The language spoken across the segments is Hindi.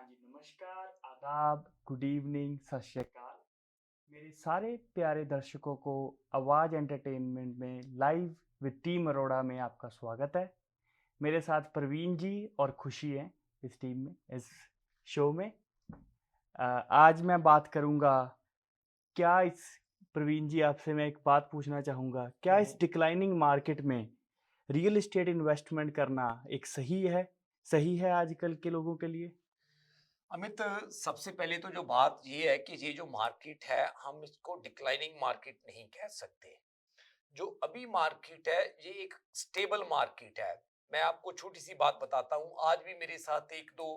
जी, नमस्कार, आदाब, गुड इवनिंग, सत श्री अकाल। मेरे सारे प्यारे दर्शकों को आवाज़ एंटरटेनमेंट में लाइव विद टीम अरोड़ा में आपका स्वागत है। मेरे साथ प्रवीण जी और खुशी हैं इस टीम में, इस शो में। आज मैं बात करूंगा, क्या इस प्रवीण जी आपसे मैं एक बात पूछना चाहूँगा, क्या इस डिक्लाइनिंग मार्केट में रियल एस्टेट इन्वेस्टमेंट करना एक सही है आजकल के लोगों के लिए? अमित, सबसे पहले तो जो बात ये है कि ये जो मार्केट है हम इसको डिक्लाइनिंग मार्केट नहीं कह सकते। जो अभी मार्केट है ये एक स्टेबल मार्केट है। मैं आपको छोटी सी बात बताता हूँ। आज भी मेरे साथ एक दो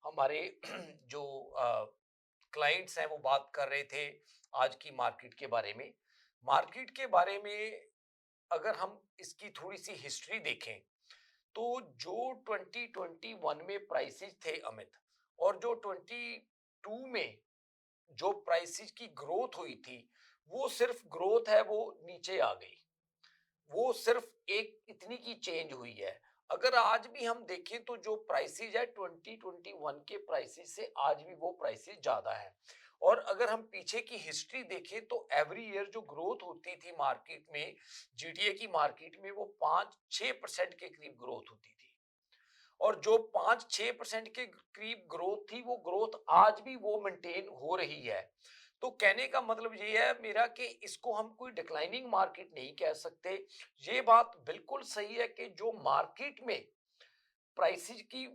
हमारे जो क्लाइंट्स हैं वो बात कर रहे थे आज की मार्केट के बारे में। मार्केट के बारे में अगर हम इसकी थोड़ी सी हिस्ट्री देखें तो जो 2021 में प्राइसेस थे अमित, और जो 22 में जो प्राइसेस की ग्रोथ हुई थी, वो सिर्फ ग्रोथ है, वो नीचे आ गई। वो सिर्फ एक इतनी की चेंज हुई है। अगर आज भी हम देखें तो जो प्राइसेस है 2021 के प्राइसेस से आज भी वो प्राइसेस ज्यादा है। और अगर हम पीछे की हिस्ट्री देखें तो एवरी ईयर जो ग्रोथ होती थी मार्केट में, जीटीए की मार्केट में, वो 5-6% के करीब ग्रोथ होती थी। और जो 5-6% के करीब ग्रोथ थी, वो ग्रोथ आज भी वो मेंटेन हो रही है। तो कहने का मतलब ये है मेरा कि इसको हम कोई डिक्लाइनिंग मार्केट नहीं कह सकते। ये बात बिल्कुल सही है कि जो मार्केट में प्राइसेस की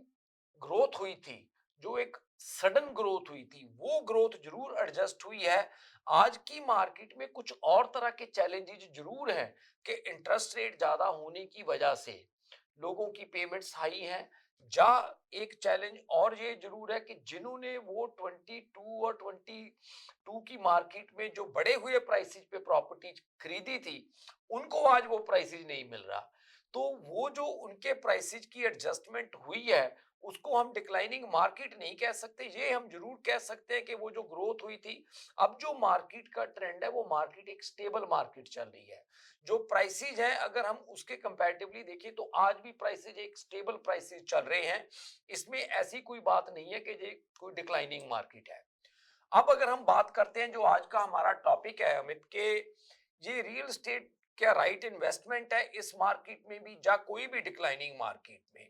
ग्रोथ हुई थी, जो एक सडन ग्रोथ हुई थी, वो ग्रोथ जरूर एडजस्ट हुई है। आज की मार्केट में कुछ और तरह के चैलेंजेस जरूर हैं कि इंटरेस्ट रेट ज्यादा होने की वजह से लोगों की पेमेंट्स हाई हैं। जा एक चैलेंज और ये जरूर है कि जिन्होंने वो 22 और 22 की मार्केट में जो बढ़े हुए प्राइसेस पे प्रॉपर्टीज खरीदी थी, उनको आज वो प्राइसेस नहीं मिल रहा। तो वो जो उनके प्राइसेस की एडजस्टमेंट हुई है, उसको हम डिक्लाइनिंग मार्केट नहीं कह सकते। ये हम जरूर कह सकते हैं कि वो जो ग्रोथ हुई थी, अब जो मार्केट का ट्रेंड है, वो मार्केट एक स्टेबल मार्केट चल रही है। जो प्राइसेज हैं अगर हम उसके कंपैरेटिवली देखें तो आज भी प्राइसेज एक स्टेबल प्राइसेज चल रहे हैं। इसमें ऐसी कोई बात नहीं है कि ये कोई डिक्लाइनिंग मार्केट है। अब अगर हम बात करते हैं जो आज का हमारा टॉपिक है अमित, के ये रियल एस्टेट क्या राइट इन्वेस्टमेंट है इस मार्केट में भी या कोई भी डिक्लाइनिंग मार्केट में।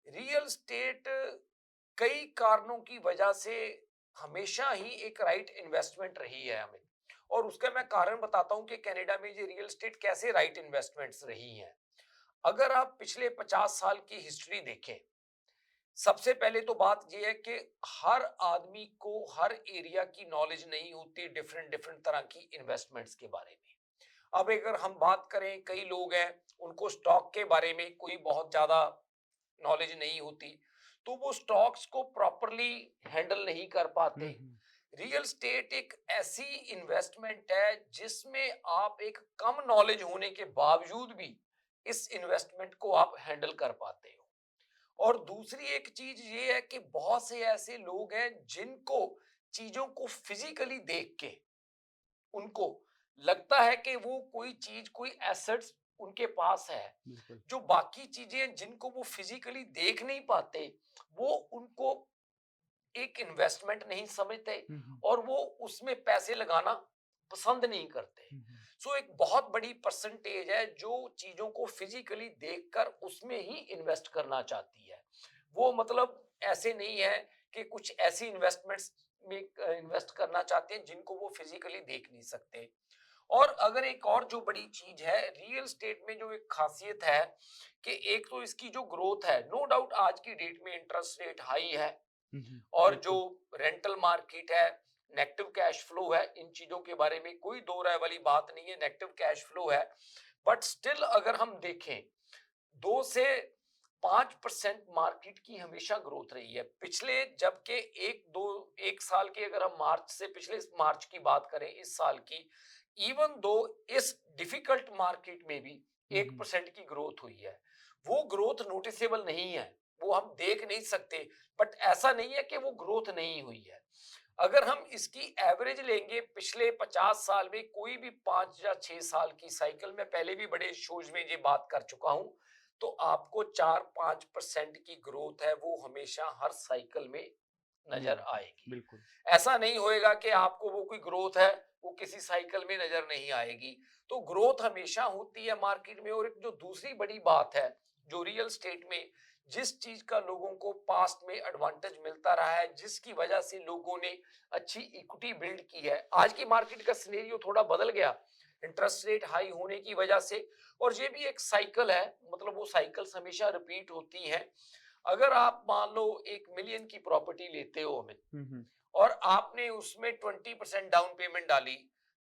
रियल एस्टेट कई कारणों की वजह से हमेशा ही एक राइट इन्वेस्टमेंट रही है हमें। और उसका मैं कारण बताता हूं कि कनाडा में ये रियल एस्टेट कैसे राइट इन्वेस्टमेंट्स रही हैं। अगर आप पिछले 50 साल की हिस्ट्री देखें, सबसे पहले तो बात यह है कि हर आदमी को हर एरिया की नॉलेज नहीं होती डिफरेंट डिफरेंट तरह की इन्वेस्टमेंट्स के बारे में। अब अगर हम बात करें, कई लोग हैं उनको स्टॉक के बारे में कोई बहुत ज्यादा नॉलेज नहीं होती, तो वो स्टॉक्स को प्रॉपरली हैंडल नहीं कर पाते। हम्म। रियल स्टेट एक ऐसी इन्वेस्टमेंट है जिसमें आप एक कम नॉलेज होने के बावजूद भी इस इन्वेस्टमेंट को आप हैंडल कर पाते हो। और दूसरी एक चीज ये है कि बहुत से ऐसे लोग हैं जिनको चीजों को फिजिकली देख के उनको लगता है कि वो कोई चीज, कोई एसेट्स उनके पास है। बिल्कुल। जो बाकी चीजें जिनको वो फिजिकली देख नहीं पाते, वो उनको एक इन्वेस्टमेंट नहीं समझते हम्म। और वो उसमें पैसे लगाना पसंद नहीं करते। हम्म। सो एक बहुत बड़ी परसेंटेज है जो चीजों को फिजिकली देखकर उसमें ही इन्वेस्ट करना चाहती है। वो मतलब ऐसे नहीं है कि कुछ ऐसी इन्वेस्टमेंट्स में इन्वेस्ट करना चाहते हैं जिनको वो फिजिकली देख नहीं सकते। और अगर एक और जो बड़ी चीज है रियल स्टेट में, जो एक खासियत है कि एक तो इसकी जो ग्रोथ है, नो डाउट आज की डेट में इंटरेस्ट रेट हाई है, और जो बिल्कुल। रेंटल मार्केट है, नेगेटिव कैश फ्लो है, इन चीजों के बारे में कोई दो राय वाली बात नहीं है, नेगेटिव कैश फ्लो है। बट स्टिल अगर हम देखें, 2 से 5% मार्केट की हमेशा ग्रोथ रही है पिछले, जबकि एक साल की अगर हम मार्च से पिछले मार्च की बात करें, इस साल की, इवन दो इस डिफिकल्ट मार्केट में भी 1% की ग्रोथ हुई है। वो ग्रोथ नोटिसेबल नहीं है, वो हम देख नहीं सकते, बट ऐसा नहीं है कि वो ग्रोथ नहीं हुई है। अगर हम इसकी एवरेज लेंगे पिछले 50 साल में, कोई भी 5 या 6 साल की साइकिल में, पहले भी बड़े शोज में ये बात कर चुका हूं, तो आपको 4-5% की ग्रोथ है वो हमेशा हर साइकिल में ये नजर बात है, आएगी। बिल्कुल। ऐसा नहीं होएगा कि आपको वो कोई ग्रोथ है वो किसी साइकिल में नजर नहीं आएगी। तो ग्रोथ हमेशा होती है मार्केट में। और एक जो दूसरी बड़ी बात है जो रियल स्टेट में जिस चीज का लोगों को पास्ट में एडवांटेज मिलता रहा है, जिसकी वजह से लोगों ने अच्छी इक्विटी बिल्ड की है, आज की मार्केट का सिनेरियो थोड़ा बदल गया इंटरेस्ट रेट हाई होने की वजह से। और ये भी एक साइकिल है, मतलब वो साइकिल्स हमेशा रिपीट होती हैं। अगर आप मान लो 1 मिलियन की प्रॉपर्टी लेते हो अमित, हम्म। और आपने उसमें 20% डाउन पेमेंट डाली,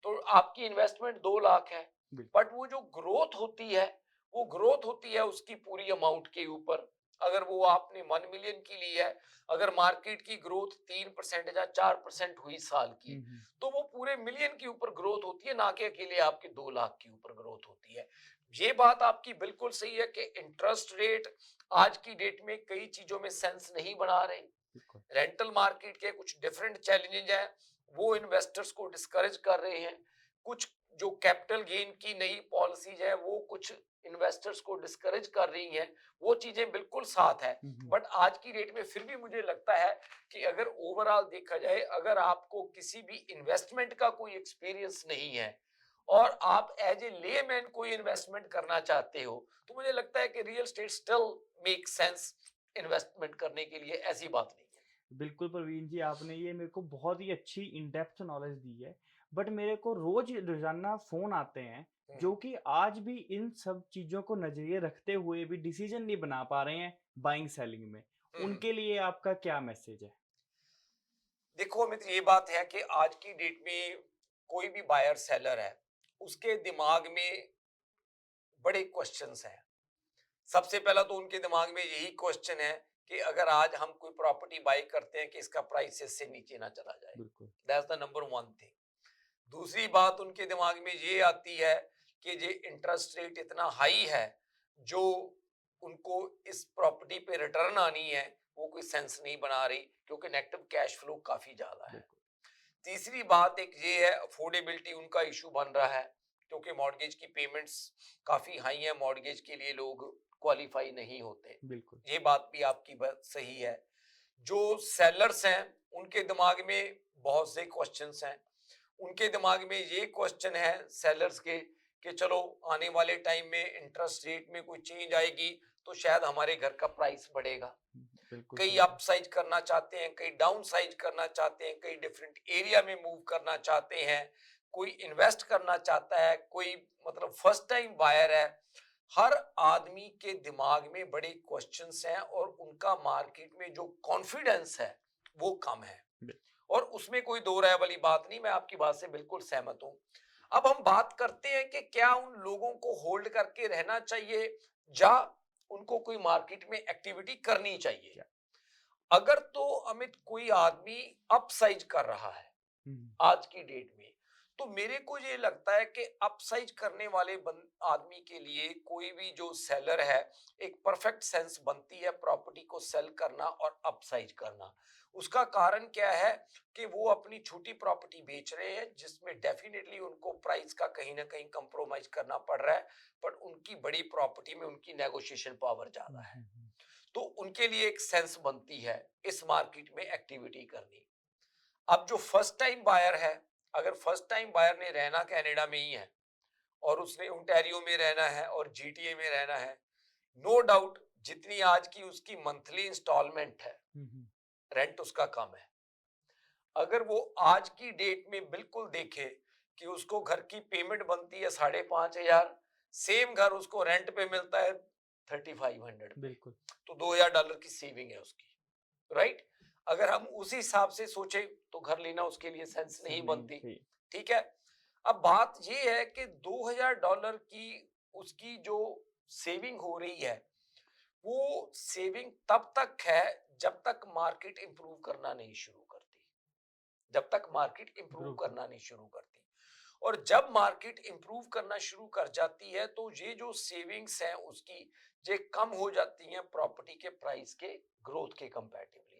तो आपकी इन्वेस्टमेंट 2 लाख है। बिल्कुल। बट वो जो ग्रोथ होती है वो ग्रोथ होती है उसकी पूरी अमाउंट के ऊपर। अगर वो आपने 1 मिलियन की ली है, अगर मार्केट की ग्रोथ 3% या 4% हुई साल की, हम्म। तो वो पूरे मिलियन के ऊपर ग्रोथ होती है, ना कि अकेले आपके 2 लाख के ऊपर ग्रोथ होती है। ये बात आपकी बिल्कुल सही है कि इंटरेस्ट रेट आज की डेट में कई चीजों में सेंस नहीं बना रहे। बिल्कुल। रेंटल मार्केट के कुछ डिफरेंट चैलेंजेस हैं, वो इन्वेस्टर्स को डिस्करेज कर रहे हैं। कुछ जो कैपिटल गेन की नई पॉलिसीज है वो कुछ इन्वेस्टर्स को डिस्करेज कर रही हैं। वो चीजें बिल्कुल साथ है। हम्म। बट आज की डेट में फिर भी मुझे लगता है कि अगर ओवरऑल देखा जाए, अगर आपको किसी भी इन्वेस्टमेंट का कोई एक्सपीरियंस नहीं है और आप एज ए लेमैन कोई इन्वेस्टमेंट करना चाहते हो, तो मुझे लगता है कि real estate still make sense investment करने के लिए। ऐसी बात नहीं है। बिल्कुल प्रवीण जी, आपने ये मेरे को बहुत ही अच्छी इन डेप्थ नॉलेज दी है। बट मेरे को रोज रोजाना फोन आते हैं हम्म, जो कि आज भी इन सब चीजों को नजरिए रखते हुए भी डिसीजन नहीं बना पा रहे हैं बाइंग सेलिंग में। हम्म। उनके लिए आपका क्या मैसेज है? देखो अमित, ये बात है कि आज की डेट में कोई भी बायर सेलर है, उसके दिमाग में बड़े क्वेश्चंस हैं। सबसे पहला तो उनके दिमाग में यही क्वेश्चन है कि अगर आज हम कोई प्रॉपर्टी बाय करते हैं कि इसका प्राइस इससे नीचे ना चला जाए। बिल्कुल। That's the number one thing. दूसरी बात उनके दिमाग में ये आती है कि ये इंटरेस्ट रेट इतना हाई है, जो उनको इस प्रॉपर्टी पे रिटर्न आनी है वो कोई सेंस नहीं बना रही, क्योंकि नेगेटिव कैश फ्लो काफी ज्यादा है। बिल्कुल। तीसरी बात एक ये है, अफोर्डेबिलिटी उनका इशू बन रहा है, क्योंकि मॉर्गेज की पेमेंट्स काफी हाई है, मॉर्गेज के लिए लोग क्वालिफाई नहीं होते। बिल्कुल। ये बात भी आपकी बात सही है। जो सेलर्स हैं उनके दिमाग में बहुत से क्वेश्चंस हैं। उनके दिमाग में ये क्वेश्चन है सेलर्स के कि चलो आने वाले टाइम में इंटरेस्ट रेट में कोई चेंज आएगी तो शायद हमारे घर का प्राइस बढ़ेगा। बिल्कुल कई सही अप है। साइज करना चाहते हैं, कई डाउन साइज करना चाहते हैं, कई डिफरेंट एरिया में मूव करना चाहते हैं, कोई इन्वेस्ट करना चाहता है, कोई मतलब फर्स्ट टाइम बायर है। हर आदमी के दिमाग में बड़े क्वेश्चंस हैं और उनका मार्केट में जो कॉन्फिडेंस है वो कम है। बिल- और उसमें कोई दो राय वाली बात नहीं, मैं आपकी बात से बिल्कुल सहमत हूं। अब हम बात करते हैं कि क्या उन लोगों को होल्ड करके रहना चाहिए या उनको कोई मार्केट में एक्टिविटी करनी चाहिए। क्या? अगर तो अमित कोई आदमी अपसाइज कर रहा है हम्म। आज की डेट में, तो मेरे को ये लगता है कि अपसाइज करने वाले आदमी के लिए कोई भी जो सेलर है, एक परफेक्ट सेंस बनती है प्रॉपर्टी को सेल करना और अपसाइज करना। उसका कारण क्या है कि वो अपनी छोटी प्रॉपर्टी बेच रहे हैं जिसमें डेफिनेटली उनको प्राइस का कहीं ना कहीं कंप्रोमाइज करना पड़ रहा है, पर उनकी बड़ी प्रॉपर्टी में उनकी नेगोशिएशन पावर ज्यादा है। हम्म। तो उनके लिए एक सेंस बनती है इस मार्केट में एक्टिविटी करनी। अब जो फर्स्ट टाइम बायर है, अगर फर्स्ट टाइम बायर ने रहना कनाडा में ही है और उसने ओंटारियो में रहना है और जीटीए में रहना है, नो डाउट जितनी आज की उसकी मंथली इंस्टॉलमेंट है, हम्म। रेंट उसका कम है। अगर वो आज की डेट में बिल्कुल देखे कि उसको घर की पेमेंट बनती है 5,500, सेम घर उसको रेंट पे मिलता है 3,500 पे, बिल्कुल। तो $2,000 की सेविंग है उसकी। राइट। अगर हम उसी हिसाब से सोचे तो घर लेना उसके लिए सेंस नहीं सही नहीं बनती। सही। ठीक है। अब बात ये है कि $2,000 की उसकी जो सेविंग हो रही है, वो सेविंग तब तक है जब तक मार्केट इंप्रूव करना नहीं शुरू करती। जब तक मार्केट इंप्रूव इम्प्रूव कर। करना नहीं शुरू करती। और जब मार्केट इंप्रूव करना शुरू कर जाती है तो ये जो सेविंग्स हैं उसकी ये कम हो जाती हैं प्रॉपर्टी के प्राइस के ग्रोथ के कंपैरेटिवली।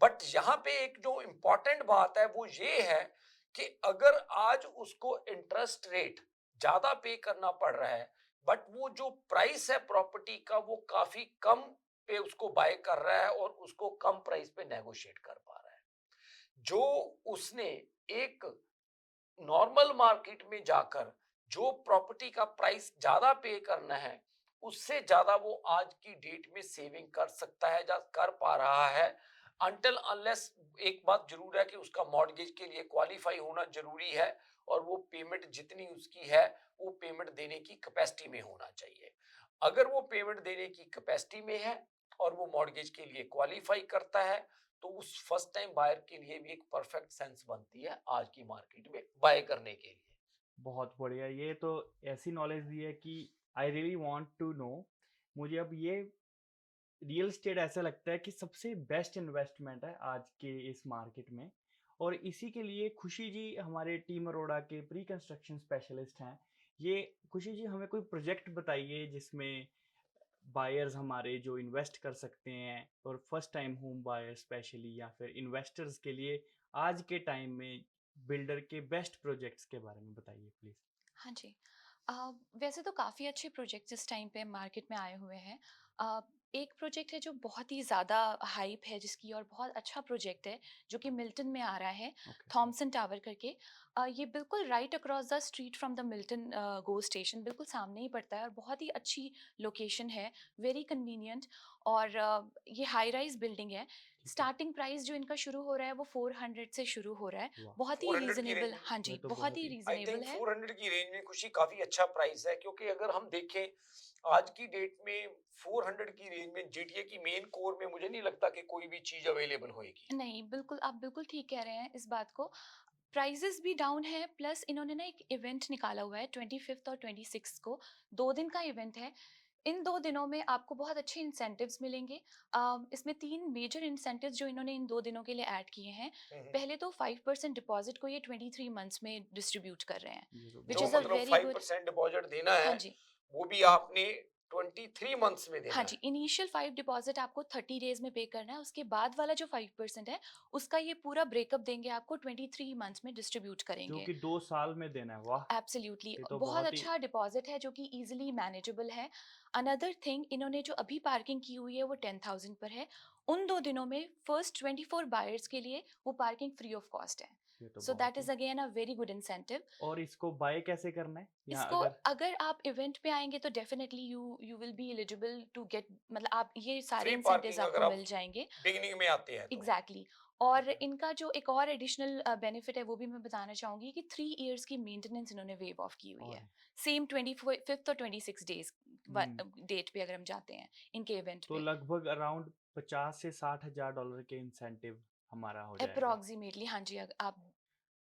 बट यहाँ पे एक जो इंपॉर्टेंट बात है वो ये है कि अगर आज उसको इंटरेस्ट रेट ज्यादा पे करना पड़ रहा है, बट वो जो प्राइस है प्रॉपर्टी का वो काफी कम पे उसको बाय कर रहा है और उसको कम प्राइस पे नेगोशिएट कर पा रहा है, जो उसने एक नॉर्मल मार्केट में जाकर जो प्रॉपर्टी का प्राइस ज्यादा पे करना है, उससे ज्यादा वो आज की डेट में सेविंग कर सकता है या कर पा रहा है, अनटिल अनलेस एक बात जरूर है कि उसका मॉर्गेज के लिए क्वालिफाई होना जरूरी है, और वो पेमेंट जितनी उसकी है वो पेमेंट देने की कैपेसिटी में होना चाहिए। अगर वो पेमेंट देने की कैपेसिटी में है और वो मॉर्गेज के लिए क्वालिफाई करता है, तो उस फर्स्ट टाइम बायर के लिए भी एक परफेक्ट सेंस बनती है आज की मार्केट में बाय करने के लिए। बहुत बढ़िया, ये तो ऐसी नॉलेज दी है कि I really want to know. मुझे अब ये रियल एस्टेट ऐसा लगता है कि सबसे बेस्ट इन्वेस्टमेंट है आज के इस मार्केट में। और इसी के लिए खुशी जी हमारे टीम अरोड़ा के प्री कंस्ट्रक्शन स्पेशलिस्ट हैं। ये खुशी जी हमें कोई प्रोजेक्ट बताइए जिसमें बायर्स हमारे जो इन्वेस्ट कर सकते हैं, और first time home buyer specially या फिर इन्वेस्टर्स के लिए आज के टाइम में बिल्डर के बेस्ट प्रोजेक्ट्स के बारे में बताइए प्लीज। हाँ जी। अ, वैसे तो काफ़ी अच्छे प्रोजेक्ट्स इस टाइम पे मार्केट में आए हुए हैं। अ, एक प्रोजेक्ट है जो बहुत ही ज़्यादा हाइप है जिसकी, और बहुत अच्छा प्रोजेक्ट है जो कि मिल्टन में आ रहा है, ओके। थॉमसन टावर करके। ये बिल्कुल right across the street from the Milton go station, बिल्कुल सामने ही पड़ता है और बहुत ही अच्छी लोकेशन है, वेरी कन्वीनियंट। और ये हाई राइज बिल्डिंग है। ठीक है। स्टार्टिंग प्राइस जो इनका शुरू हो रहा है वो 400 से शुरू हो रहा है। वाह। बहुत ही 400 की रेंज रीज़नेबल, में? हाँ मैं जी, तो बहुत बहुत ही ही। आई थिंक रीज़नेबल है। 400 की रेंज में खुशी काफी अच्छा प्राइस है, क्योंकि अगर हम देखें आज की डेट में 400 की रेंज में जीटीए की मेन कोर में मुझे नहीं लगता कि कोई भी चीज अवेलेबल होएगी। नहीं, बिल्कुल, आप बिल्कुल ठीक कह रहे हैं इस बात को। प्राइज़ेज़ भी डाउन है, प्लस इन्होंने ना एक इवेंट निकाला हुआ है 25th और 26 को, 2 दिन का इवेंट है। इन 2 दिनों में आपको बहुत अच्छे इंसेंटिव्स मिलेंगे। इसमें 3 मेजर इंसेंटिव्स जो इन्होंने इन 2 दिनों के लिए ऐड किए हैं। हम्म। पहले तो 5% डिपॉज़िट को ये 23 मंथ्स में डिस्ट्रीब्यूट कर रहे हैं, ये तो व्हिच जो इज़ अ बहुत ही। मतलब वेरी गुड। 5% डिपॉजिट देना है, हाँ जी। वो भी आपने 23 मंथ्स में हाँ देना जी, है। इनिशियल 5 डिपॉज़िट आपको 30 डेज़ में पे करना है, उसके बाद वाला जो 5% है, उसका ये पूरा ब्रेकअप देंगे आपको, 23 मंथ्स में डिस्ट्रीब्यूट जो करेंगे। कि 2 साल में देना है, वाह। एब्सोल्युटली, ये तो बहुत बहुत ही। अच्छा डिपॉज़िट है जो कि ईज़िली मैनेजेबल है। अनदर थिंग, इन्होंने जो अभी पार्किंग की हुई है वो 10,000 पर है। उन 2 दिनों में फर्स्ट 24 बायर्स के लिए वो पार्किंग फ्री ऑफ कॉस्ट है। ये तो सो दैट बहुत ही। Is again a very good incentive. और इसको बाय कैसे करना है या इसको अगर। अगर आप इवेंट पे आएँगे तो definitely you will be eligible to get, मतलब आप ये सारे फ्री इंसेंटिव्स पार्किंग आपको अगर आप मिल जाएँगे। बिगिनिंग में आते हैं तो। Exactly exactly. और ठीक है। इनका जो एक और एडिशनल बेनिफिट है वो भी मैं बताना चाहूंगी कि 3 इयर्स की मेंटेनेंस इन्होंने वेव ऑफ की हुई और। है। सेम 25th और 26 डेज हम्म। डेट पे अगर हम जाते हैं इनके इवेंट तो पे, लगभग अराउंड 50 से 60 हजार डॉलर के इंसेंटिव हमारा हो जाएगा। अप्रोक्सीमेटली, हाँ जी, आप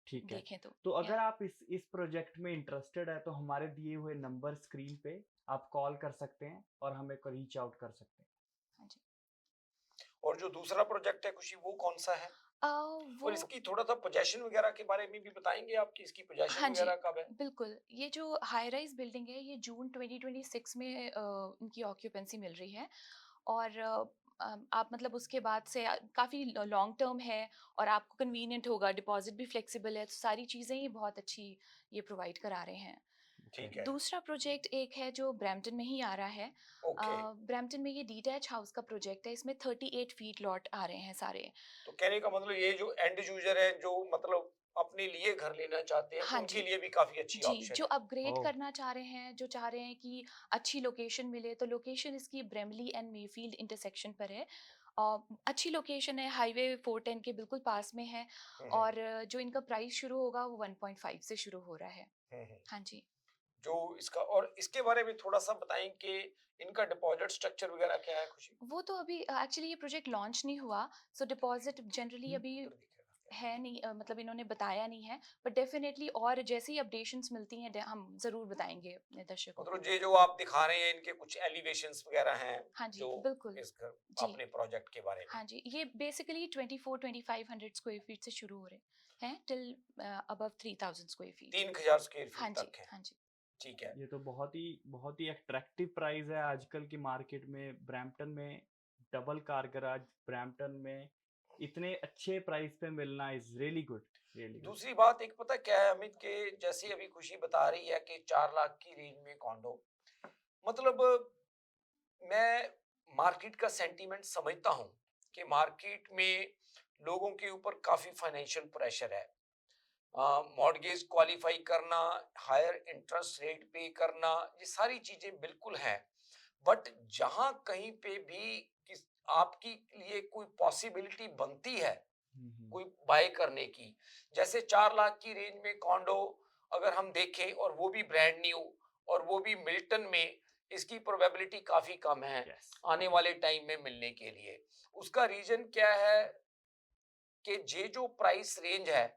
ठीक है। देखें तो। तो या अगर आप इस प्रोजेक्ट में इंटरेस्टेड है तो हमारे दिए हुए नंबर स्क्रीन पे आप कॉल कर सकते हैं और हमें को रीच आउट कर सकते हैं। हाँ जी। और जो दूसरा प्रोजेक्ट है खुशी, वो कौन सा है? अ, और वो इसकी थोड़ा सा पोजेशन वगैरह के बारे में भी बताएंगे आप कि इसकी पोजेशन हाँ जी, वगैरह कब है? बिल्कुल। ये जो हाई राइज़ बिल्डिंग है, ये जून 2026 में इनकी ऑक्यूपेंसी मिल रही है। और आप मतलब उसके बाद से काफ़ी लॉन्ग टर्म है और आपको कन्वीनिएंट होगा, डिपॉज़िट भी फ्लेक्सिबल है, तो सारी चीज़ें ही बहुत अच्छी ये प्रोवाइड करा रहे हैं। ओके। ठीक है। दूसरा प्रोजेक्ट एक है जो ब्रैम्पटन में ही आ रहा है। ओके। ब्रैम्पटन में ये डीटैच हाउस का प्रोजेक्ट है, इसमें 38 फीट लॉट आ रहे हैं सारे। तो कहने का मतलब ये जो एंड यूजर है, जो मतलब अपने लिए घर लेना चाहते हैं, हाँ उनके जी। लिए भी काफी अच्छी जी, ऑप्शन जो है। अपग्रेड ओह। करना चाह रहे हैं, जो चाह रहे हैं कि अच्छी लोकेशन मिले, तो लोकेशन इसकी ब्रेमली एंड मेफील्ड इंटरसेक्शन पर है। अच्छी लोकेशन है, हाईवे 410 के बिल्कुल पास में है। हम्म। और जो इनका प्राइस शुरू होगा वो 1.5 से शुरू हो रहा है। हम्म। हाँ जी। जो इसका और इसके बारे में थोड़ा सा बताएं कि इनका डिपॉजिट स्ट्रक्चर वगैरह क्या है खुशी? वो तो अभी एक्चुअली ये प्रोजेक्ट लॉन्च नहीं हुआ, सो डिपॉज़िट जनरली हम्म। अभी उधर दिखेगा क्या? है नहीं, मतलब इन्होंने बताया नहीं है, बट डेफिनिटली और जैसे ही अपडेशंस मिलती हैं हम ज़रूर बताएँगे अपने दर्शकों मतलब को। ये जो आप दिखा रहे हैं, इनके कुछ एलिवेशंस वगैरह हैं हाँ जो जी, बिल्कुल। इस घर जी। अपने प्रोजेक्ट के बारे में? हाँ जी, ये बेसिकली 24-2500 स्क्वायर फीट से शुरू हो रहे हैं till above 3000 square feet. 3000 square हाँ फीट जी, तक है। हाँ जी। ठीक है। ये तो बहुत ही अट्रैक्टिव प्राइस है आजकल की मार्केट में। ब्रैम्पटन में डबल कार गराज ब्रैम्पटन में इतने अच्छे प्राइस पे मिलना is really good, really good. दूसरी बात एक पता क्या है अमित, के जैसे अभी खुशी बता रही है कि 4 लाख की रेंज में कॉन्डो, मतलब मैं मार्केट का सेंटीमेंट समझता हूँ कि मार्केट में लोगों के ऊपर काफी फाइनेंशियल प्रेशर है। मॉर्गेज क्वालिफाई करना, हायर इंटरेस्ट रेट पे करना, ये सारी चीजें बिल्कुल हैं। बट जहां कहीं पे भी किस आपकी लिए कोई पॉसिबिलिटी बनती है कोई बाय करने की, जैसे 4 लाख की रेंज में कॉन्डो अगर हम देखें और वो भी ब्रांड न्यू और वो भी मिल्टन में, इसकी प्रोबेबिलिटी काफी कम है आने वाले टाइम में मिलने के लिए। उसका रीजन क्या है कि ये जो प्राइस रेंज है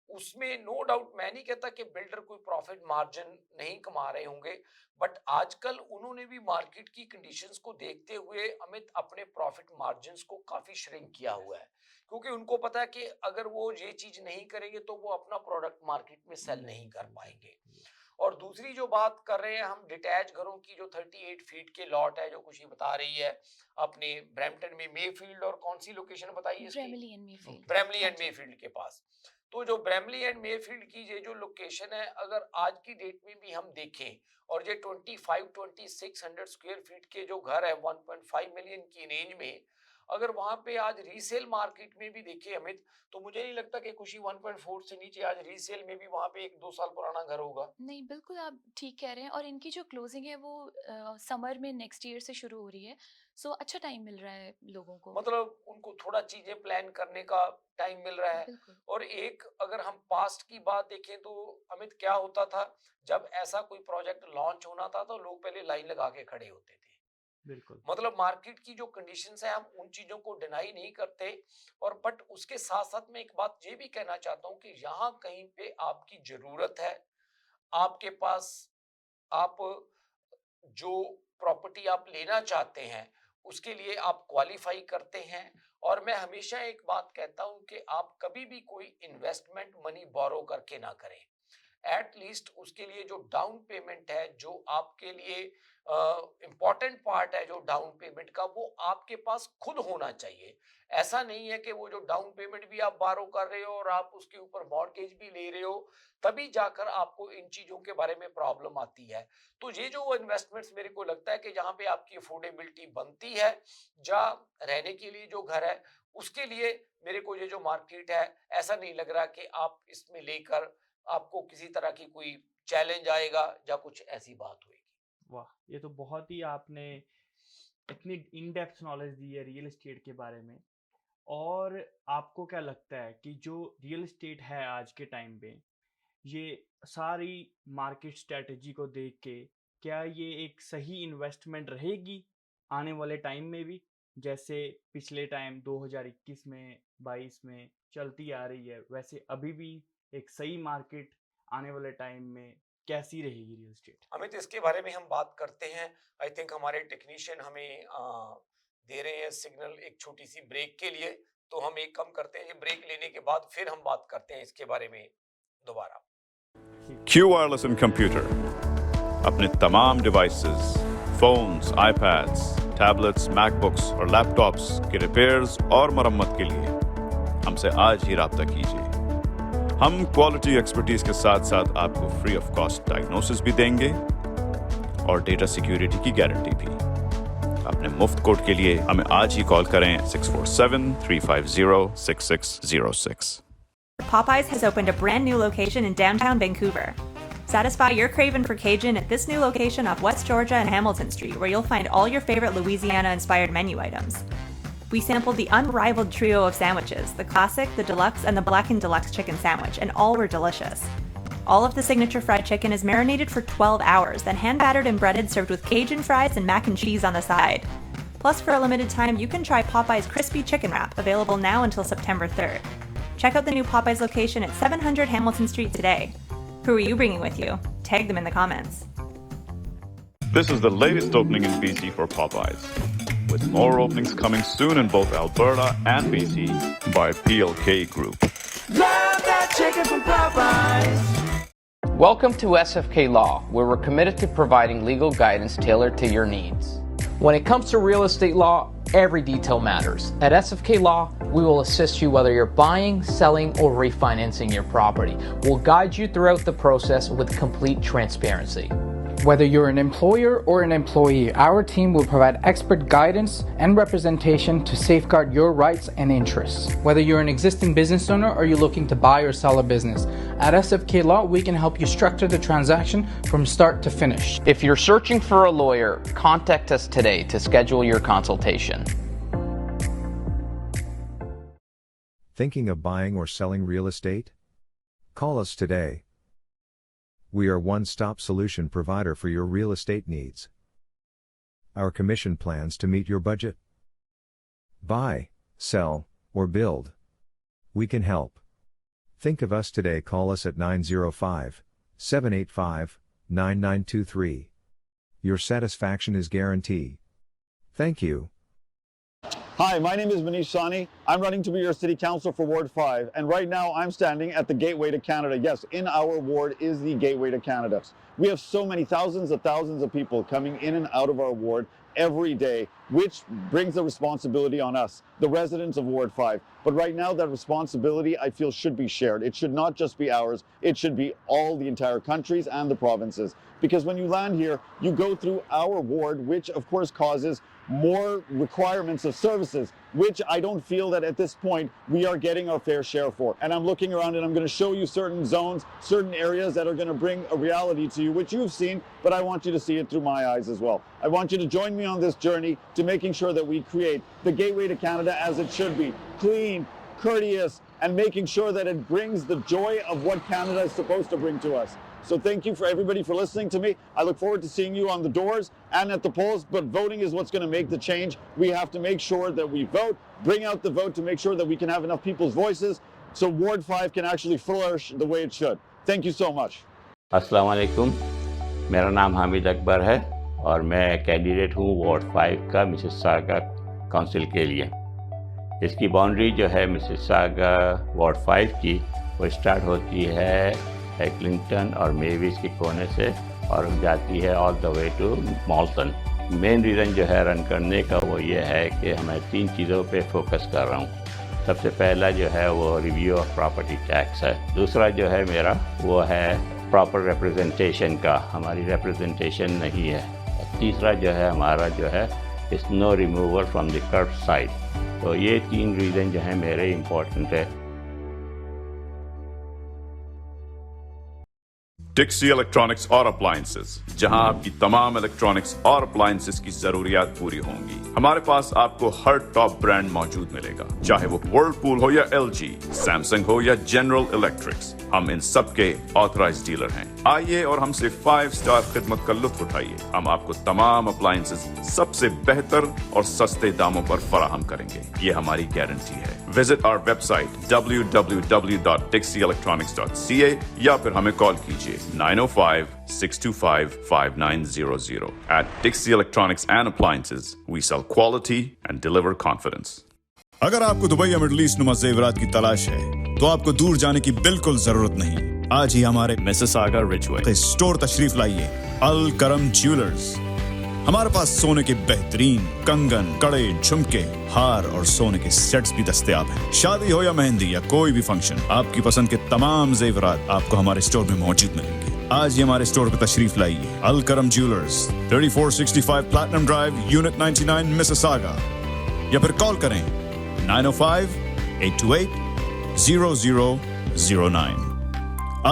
उसमें नो डाउट मैं नहीं कहता कि बिल्डर कोई प्रॉफिट मार्जिन नहीं कमा रहे होंगे, बट आजकल उन्होंने भी मार्केट की कंडीशंस को देखते हुए अमित अपने प्रॉफिट मार्जिन्स को काफी श्रिंक किया हुआ है, क्योंकि उनको पता है कि अगर वो ये चीज नहीं करेंगे तो वो अपना प्रोडक्ट मार्केट में सेल नहीं कर पाएंगे। और दूसरी जो बात कर रहे हैं हम डिटैच घरों की, जो 38 फीट के लॉट है जो खुशी बता रही है अपने ब्रैम्पटन में मेफील्ड, और कौन सी लोकेशन बताइए इसकी? ब्रैमली एंड मेफील्ड के पास। तो जो ब्रैमली एंड मेफील्ड की ये जो लोकेशन है, अगर आज की डेट में भी हम देखें और ये 25-2600 स्क्वायर फीट के जो घर है 1.5 मिलियन की रेंज में, अगर वहां पे आज रीसेल मार्केट में भी देखें अमित, तो मुझे नहीं लगता कि खुशी 1.4 से नीचे आज रीसेल में भी वहां पे 1-2 साल पुराना घर होगा। नहीं, बिल्कुल आप ठीक कह रहे हैं, और इनकी जो क्लोजिंग है वो समर में नेक्स्ट ईयर से शुरू हो रही है, सो अच्छा टाइम मिल रहा है लोगों को। मतलब उनको थोड़ा चीजें प्लान करने का टाइम मिल रहा है। बिल्कुल। और एक अगर हम पास्ट की बात देखें तो अमित क्या होता था, जब ऐसा कोई प्रोजेक्ट लॉन्च होना था तो लोग पहले लाइन लगा के खड़े होते थे। बिल्कुल। मतलब मार्केट की जो कंडीशंस है हम उन चीजों को डिनाई नहीं करते। और बट उसके साथ साथ मैं एक बात ये भी कहना चाहता हूँ कि यहाँ कहीं पे आपकी जरूरत है, आपके पास आप जो प्रॉपर्टी आप लेना चाहते हैं उसके लिए आप क्वालिफाई करते हैं। और मैं हमेशा एक बात कहता हूं कि आप कभी भी कोई इन्वेस्टमेंट मनी बोरो करके ना करें। एट लीस्ट उसके लिए जो डाउन पेमेंट है, जो आपके लिए इंपॉर्टेंट पार्ट है जो डाउन पेमेंट का, वो आपके पास खुद होना चाहिए। ऐसा नहीं है कि वो जो डाउन पेमेंट भी आप बारो कर रहे हो और आप उसके ऊपर मॉर्गेज भी ले रहे हो, तभी जाकर आपको इन चीजों के बारे में प्रॉब्लम आती है। तो ये जो इन्वेस्टमेंट्स मेरे को लगता है कि जहाँ पे आपकी अफोर्डेबिलिटी बनती है, जहाँ रहने के लिए जो घर है उसके लिए, मेरे को ये जो मार्केट है ऐसा नहीं लग रहा कि आप इसमें लेकर आपको किसी तरह की कोई चैलेंज आएगा या कुछ ऐसी बात होगी। वाह, ये तो बहुत ही आपने इतनी इन डेप्थ नॉलेज दी है रियल एस्टेट के बारे में। और आपको क्या लगता है कि जो रियल एस्टेट है आज के टाइम पे, ये सारी मार्केट स्ट्रेटजी को देख के क्या ये एक सही इन्वेस्टमेंट रहेगी आने वाले टाइम में भी, जैसे पिछले टाइम 2021 में 22 में चलती आ रही है, वैसे अभी भी एक सही मार्केट आने वाले टाइम में कैसी रहेगी रियल एस्टेट? अमित, इसके बारे में हम बात करते हैं। आई थिंक हमारे टेक्नीशियन हमें दे रहे हैं सिग्नल एक छोटी सी ब्रेक के लिए, तो हम एक कम करते हैं, ये ब्रेक लेने के बाद फिर हम बात करते हैं इसके बारे में दोबारा। Q Wireless and Computer अपने तमाम devices, phones, iPads, tablets, MacBooks और लैपटॉप्स के रिपेयर्स और मरम्मत के लिए हमसे आज ही राब्ता कीजिए। हम क्वालिटी एक्सपर्टीज के साथ साथ आपको फ्री ऑफ कॉस्ट डायग्नोसिस भी देंगे और डेटा सिक्योरिटी की गारंटी भी। अपने मुफ्त कोड के लिए हमें आज ही कॉल करें 647-350-6606। Popeyes has opened a brand new location in downtown Vancouver. Satisfy your craving for Cajun at this new location off West Georgia and Hamilton Street, where you'll find all your favorite Louisiana-inspired menu items. We sampled the unrivaled trio of sandwiches, the classic, the deluxe, and the blackened deluxe chicken sandwich, and all were delicious. All of the signature fried chicken is marinated for 12 hours, then hand-battered and breaded, served with Cajun fries and mac and cheese on the side. Plus, for a limited time, you can try Popeye's Crispy Chicken Wrap, available now until September 3rd. Check out the new Popeye's location at 700 Hamilton Street today. Who are you bringing with you? Tag them in the comments. This is the latest opening in BC for Popeyes, with more openings coming soon in both Alberta and BC by PLK Group. Love that chicken from Popeyes. Welcome to SFK Law, where we're committed to providing legal guidance tailored to your needs. When it comes to real estate law, every detail matters. At SFK Law, we will assist you whether you're buying, selling, or refinancing your property. We'll guide you throughout the process with complete transparency. Whether you're an employer or an employee, our team will provide expert guidance and representation to safeguard your rights and interests. Whether you're an existing business owner or you're looking to buy or sell a business, at SFK Law, we can help you structure the transaction from start to finish. If you're searching for a lawyer, contact us today to schedule your consultation. Thinking of buying or selling real estate? Call us today. We are one-stop solution provider for your real estate needs. Our commission plans to meet your budget. Buy, sell, or build. We can help. Think of us today. Call us at 905-785-9923. Your satisfaction is guaranteed. Thank you. Hi, my name is Manish Sani. I'm running to be your City Councillor for Ward 5, and right now I'm standing at the Gateway to Canada. Yes, in our ward is the Gateway to Canada. We have so many thousands of people coming in and out of our ward every day, which brings the responsibility on us, the residents of Ward 5. But right now that responsibility, I feel, should be shared. It should not just be ours, it should be all the entire countries and the provinces. Because when you land here, you go through our ward, which of course causes more requirements of services, which I don't feel that at this point we are getting our fair share for. And I'm looking around and I'm going to show you certain zones, certain areas that are going to bring a reality to you, which you've seen, but I want you to see it through my eyes as well. I want you to join me on this journey to making sure that we create the Gateway to Canada as it should be, clean, courteous, and making sure that it brings the joy of what Canada is supposed to bring to us. So thank you for everybody for listening to me. I look forward to seeing you on the doors and at the polls, but voting is what's going to make the change. We have to make sure that we vote, bring out the vote to make sure that we can have enough people's voices so Ward 5 can actually flourish the way it should. Thank you so much. अस्सलाम वालेकुम, मेरा नाम हामिद अकबर है और मैं कैंडिडेट हूँ वार्ड 5 का मिसिसागा काउंसिल के लिए। इसकी बाउंड्री जो है मिसिसागा वार्ड 5 की, वो स्टार्ट होती है एक्लिंगटन और मेविस के कोने से और जाती है all the way to Malton. Main reason जो है रन करने का वो ये है कि मैं 3 चीज़ों पे फोकस कर रहा हूँ। सबसे पहला जो है वो रिव्यू ऑफ प्रॉपर्टी टैक्स है। दूसरा जो है मेरा वो है प्रॉपर रिप्रेजेंटेशन का, हमारी रिप्रेजेंटेशन नहीं है। तीसरा जो है हमारा जो है snow removal from the kerb side. तो ये 3 रीज़न जो है मेरे इम्पोर्टेंट है। डिक्सी इलेक्ट्रॉनिक्स और अप्लायंसेस, जहां आपकी तमाम इलेक्ट्रॉनिक्स और अप्लायंसेस की जरूरियात पूरी होंगी। हमारे पास आपको हर टॉप ब्रांड मौजूद मिलेगा, चाहे वो व्हर्लपूल हो या एलजी, सैमसंग हो या जनरल इलेक्ट्रिक्स। हम इन सब के ऑथराइज्ड डीलर हैं। आइए और हमसे 5 स्टार खिदमत का लुत्फ उठाइए। हम आपको तमाम अप्लायंसेस सबसे बेहतर और सस्ते दामों पर फराहम करेंगे, ये हमारी गारंटी है। विजिट आवर वेबसाइट www.dixieelectronics.ca या फिर हमें कॉल कीजिए 905-625-5900. At Dixie Electronics and Appliances, we sell quality and deliver confidence. अगर आपको दुबई या मिडल ईस्ट नुमा जेवरात की तलाश है, तो आपको दूर जाने की बिल्कुल जरूरत नहीं। आज ही हमारे Mississauga Ridgeway स्टोर तशरीफ लाइए। अल करम ज्वेलर्स। हमारे पास सोने के बेहतरीन कंगन, कड़े, झुमके, हार और सोने के सेट्स भी दस्तयाब हैं। शादी हो या मेहंदी या कोई भी फंक्शन, आपकी पसंद के तमाम जेवरात आपको हमारे स्टोर में मौजूद मिलेंगे। आज ही हमारे स्टोर पर तशरीफ लाइए। अल करम jewellers, 3465 platinum drive, unit 99, Mississauga. या फिर कॉल करें 905-828-0009।